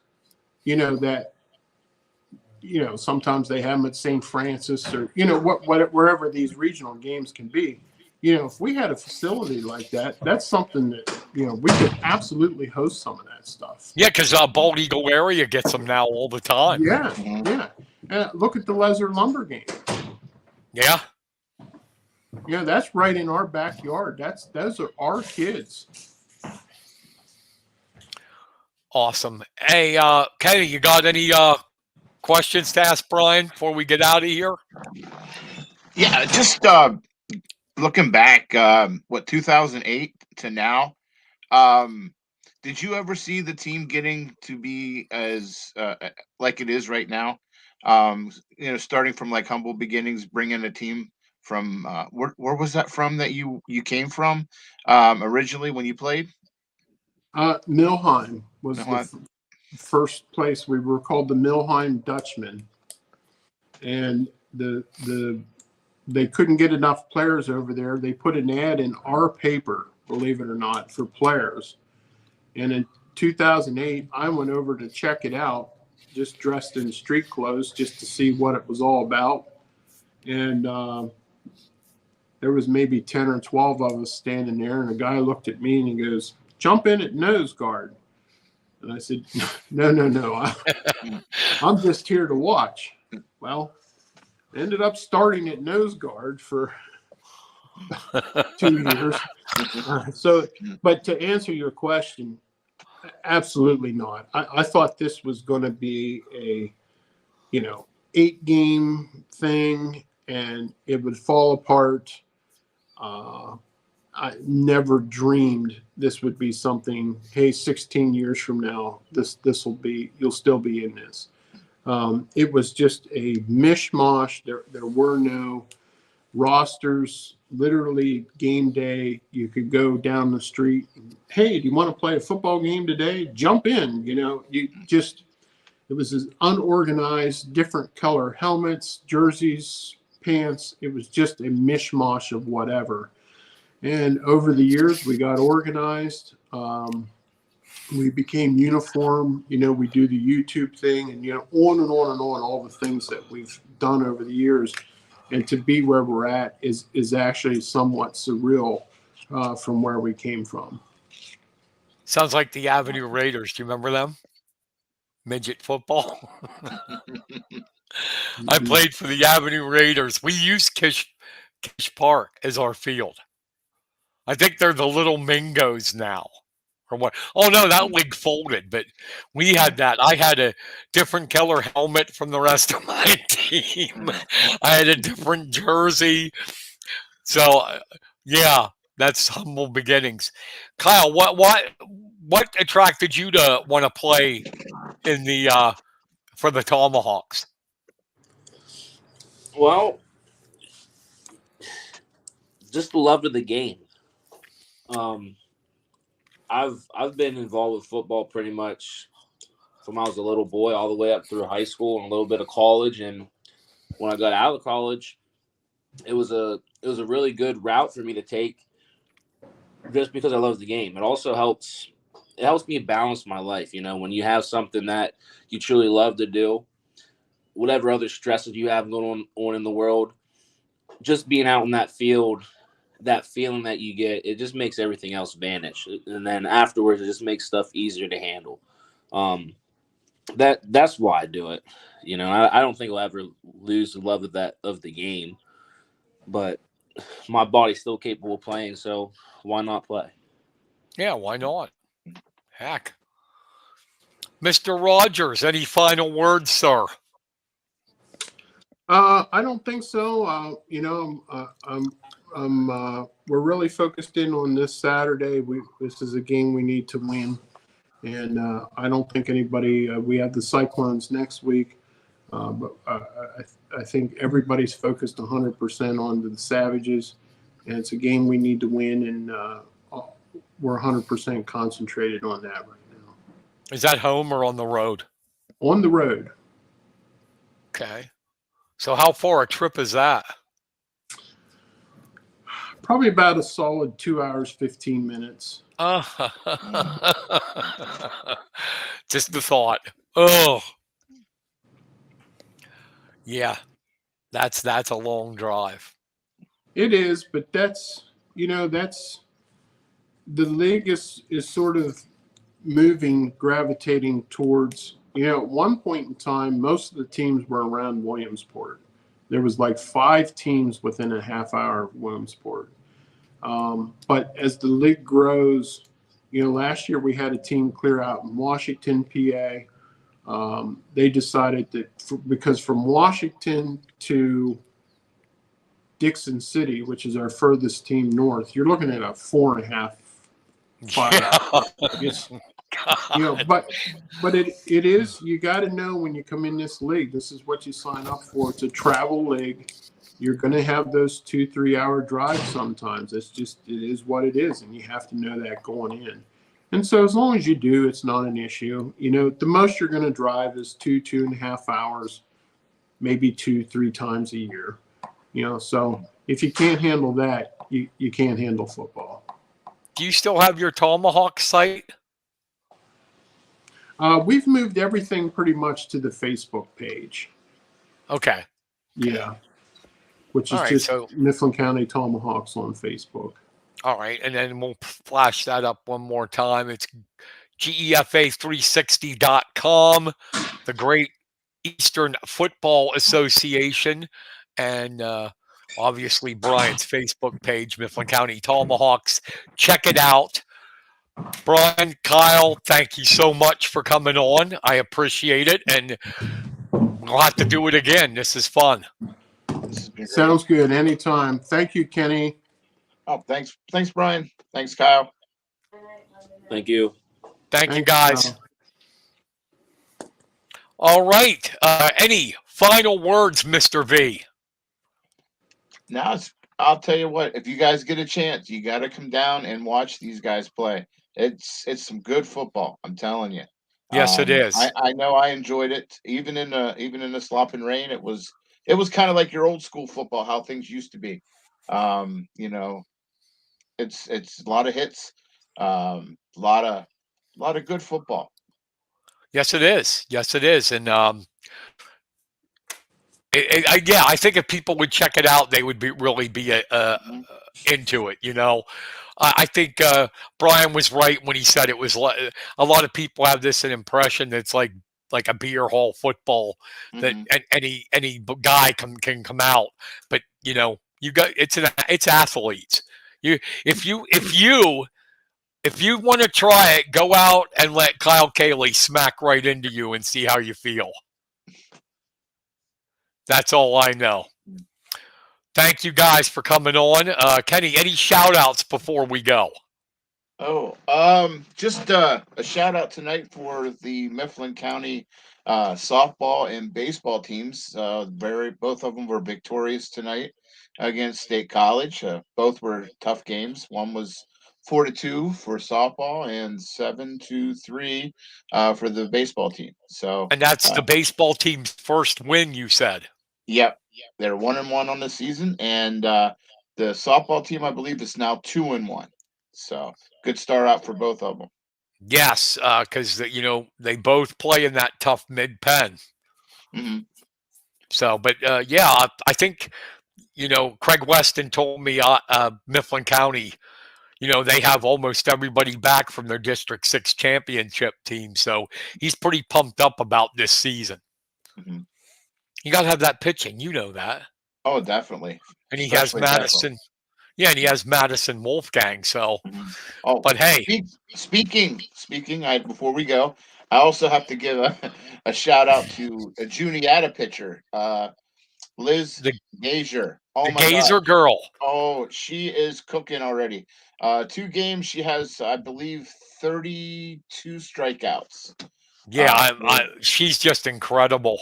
that, sometimes they have them at St. Francis or, wherever these regional games can be. If we had a facility like that, that's something that, we could absolutely host some of that stuff. Yeah, because Bald Eagle area gets them now all the time. Yeah, yeah. Look at the Lesser Lumber game. Yeah. That's right in our backyard. Those are our kids. Awesome. Hey, Kenny, you got any questions to ask Brian before we get out of here? Yeah, just looking back, 2008 to now, did you ever see the team getting to be as like it is right now? Starting from like humble beginnings, bringing a team from where was that from that you came from originally when you played? Milheim was the first place. We were called the Milheim Dutchmen, and they couldn't get enough players over there. They put an ad in our paper, believe it or not, for players. And in 2008, I went over to check it out, just dressed in street clothes, just to see what it was all about. And there was maybe 10 or 12 of us standing there, and a guy looked at me and he goes, "Jump in at nose guard." And I said, no. I'm just here to watch. Well, ended up starting at nose guard for 2 years. But to answer your question, absolutely not. I thought this was going to be a, 8-game thing and it would fall apart. I never dreamed this would be something, hey, 16 years from now, you'll still be in this. It was just a mishmash. There were no rosters. Literally game day, you could go down the street. Hey, do you want to play a football game today? Jump in. It was as unorganized, different color helmets, jerseys, pants. It was just a mishmash of whatever. And over the years, we got organized. We became uniform. We do the YouTube thing, and on and on and on, all the things that we've done over the years. And to be where we're at is actually somewhat surreal from where we came from. Sounds like the Avenue Raiders. Do you remember them? Midget football. I played for the Avenue Raiders. We used Kish Park as our field. I think they're the Little Mingos now. Or what? Oh no, that league folded, but we had that. I had a different color helmet from the rest of my team. I had a different jersey. So yeah, that's humble beginnings. Kyle, what attracted you to want to play in the for the Tomahawks? Well, just the love of the game. I've been involved with football pretty much from I was a little boy all the way up through high school and a little bit of college. And when I got out of college, it was a really good route for me to take just because I love the game. It also helps me balance my life. When you have something that you truly love to do, whatever other stresses you have going on in the world, just being out in that field, that feeling that you get, it just makes everything else vanish. And then afterwards, it just makes stuff easier to handle. That's why I do it. I don't think I'll ever lose the love of the game, but my body's still capable of playing, so why not play? Yeah, why not? Heck. Mr. Rodgers, any final words, sir? I don't think so. We're really focused in on this Saturday. This is a game we need to win, and I don't think anybody. We have the Cyclones next week, but I think everybody's focused 100% on the Savages, and it's a game we need to win, and we're 100% concentrated on that right now. Is that home or on the road? On the road. Okay. So how far a trip is that? Probably about a solid 2 hours, 15 minutes. Just the thought. Oh, yeah, that's a long drive. It is, but that's the league is sort of gravitating towards, at one point in time, most of the teams were around Williamsport. There was like 5 teams within a half hour of Williamsport. But as the league grows, last year we had a team clear out in Washington, PA. They decided that because from Washington to Dixon City, which is our furthest team north, you're looking at a 4.5, 5 hours. But it is, you got to know when you come in this league, this is what you sign up for. It's a travel league. You're going to have those 2-3 hour drives sometimes. It is what it is, and you have to know that going in. And so as long as you do, it's not an issue. The most you're going to drive is 2.5 hours, maybe 2-3 times a year. So if you can't handle that, you can't handle football. Do you still have your Tomahawk site? We've moved everything pretty much to the Facebook page. Okay. Yeah. Which is all right, just so Mifflin County Tomahawks on Facebook. All right, and then we'll flash that up one more time. It's GEFA360.com, the Great Eastern Football Association, and obviously Brian's Facebook page, Mifflin County Tomahawks. Check it out. Brian, Kyle, thank you so much for coming on. I appreciate it, and we'll have to do it again. This is fun. Sounds good. Anytime. Thank you, Kenny. Oh, thanks, Brian. Thanks, Kyle. Thank you. Thank you, guys. Kyle. All right. Any final words, Mr. V? Now I'll tell you what. If you guys get a chance, you got to come down and watch these guys play. It's some good football. I'm telling you. Yes, it is. I know I enjoyed it. Even in the slop and rain, it was kind of like your old school football, how things used to be. It's a lot of hits, a lot of A lot of good football. Yes, it is. Yes, it is. And yeah, I think if people would check it out, they would really be Mhm. into it. I think Brian was right when he said it was. A lot of people have this an impression that it's like a beer hall football that Mhm. any guy can come out, but you got it's athletes. You if you if you if you want to try it, go out and let Kyle Cayley smack right into you and see how you feel. That's all I know. Thank you guys for coming on. Kenny, any shout outs before we go? Oh, just a shout out tonight for the Mifflin County softball and baseball teams. Both of them were victorious tonight against State College. Both were tough games. One was 4-2 for softball and 7-3 for the baseball team. So, And that's the baseball team's first win, you said. yep, they're 1-1 on the season, and the softball team, I believe, is now 2-1. So, good start out for both of them. Yes, because they both play in that tough mid pen. Hmm. So, but yeah, I think Craig Weston told me Mifflin County, they have almost everybody back from their District 6 championship team. So he's pretty pumped up about this season. Hmm. You got to have that pitching, that. Oh, definitely. And he has Especially Bethel. Madison. Yeah, and he has Madison Wolfgang. So, Mhm. Oh, but hey, speaking. Before we go, I also have to give a shout out to a Juniata pitcher, Liz the Gazer. Oh the my God! Gazer girl. Oh, she is cooking already. 2 games, she has, I believe, 32 strikeouts. Yeah, Yeah, she's just incredible.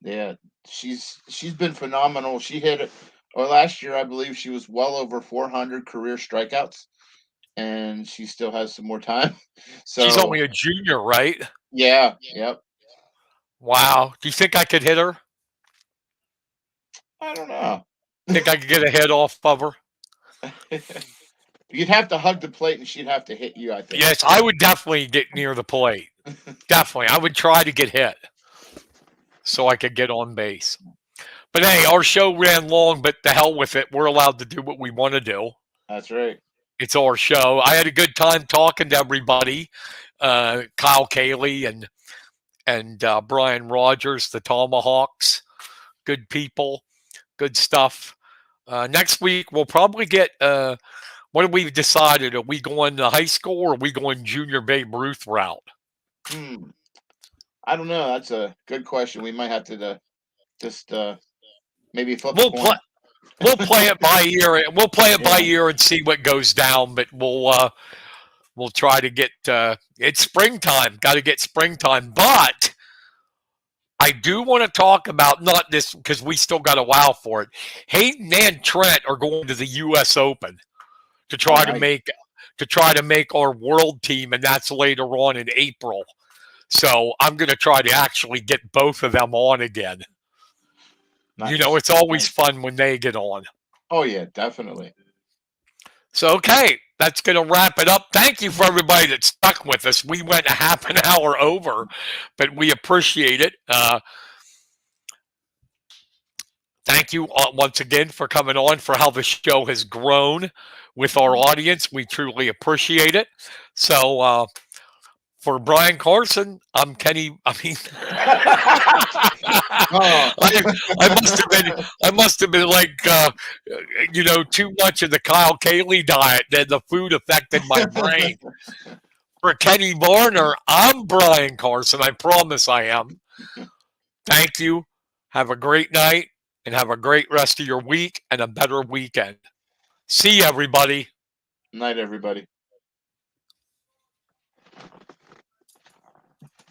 yeah, she's been phenomenal. She hit it, or last year, I believe she was well over 400 career strikeouts, and she still has some more time. She's So only a junior, right? yeah, yep. Wow. Do you think I could hit her? I don't know. Think I could get a hit off of her? You'd have to hug the plate, and she'd have to hit you, I think. Yes, I would definitely get near the plate. Definitely. I would try to get hit so I could get on base. But hey, our show ran long, but the hell with it. We're allowed to do what we want to do. That's right. It's our show. I had a good time talking to everybody. Kyle Cayley and Brian Rodgers, the Tomahawks. Good people. Good stuff. Next week, we'll probably get what have we decided? Are we going to high school or are we going junior Babe Ruth route? I don't know. That's a good question. We might have to just maybe flip a We'll coin. we'll play it by ear. We'll play it by Yeah. ear and see what goes down. But we'll try to get it's springtime. Got to get springtime. But I do want to talk about not this because we still got a wow for it. Hayden and Trent are going to the U.S. Open to try to make our world team, and that's later on in April. So I'm going to try to actually get both of them on again. Nice. It's always fun when they get on. Oh yeah, definitely. So, okay, that's going to wrap it up. Thank you for everybody that stuck with us. We went a half an hour over, but we appreciate it. Thank you once again for coming on, for how the show has grown with our audience. We truly appreciate it. So, for Brian Carson, I'm Kenny. Oh. I must have been like, too much of the Kyle Cayley diet. Then the food affected my brain. For Kenny Varner, I'm Brian Carson. I promise I am. Thank you. Have a great night and have a great rest of your week and a better weekend. See you, everybody. Night, everybody.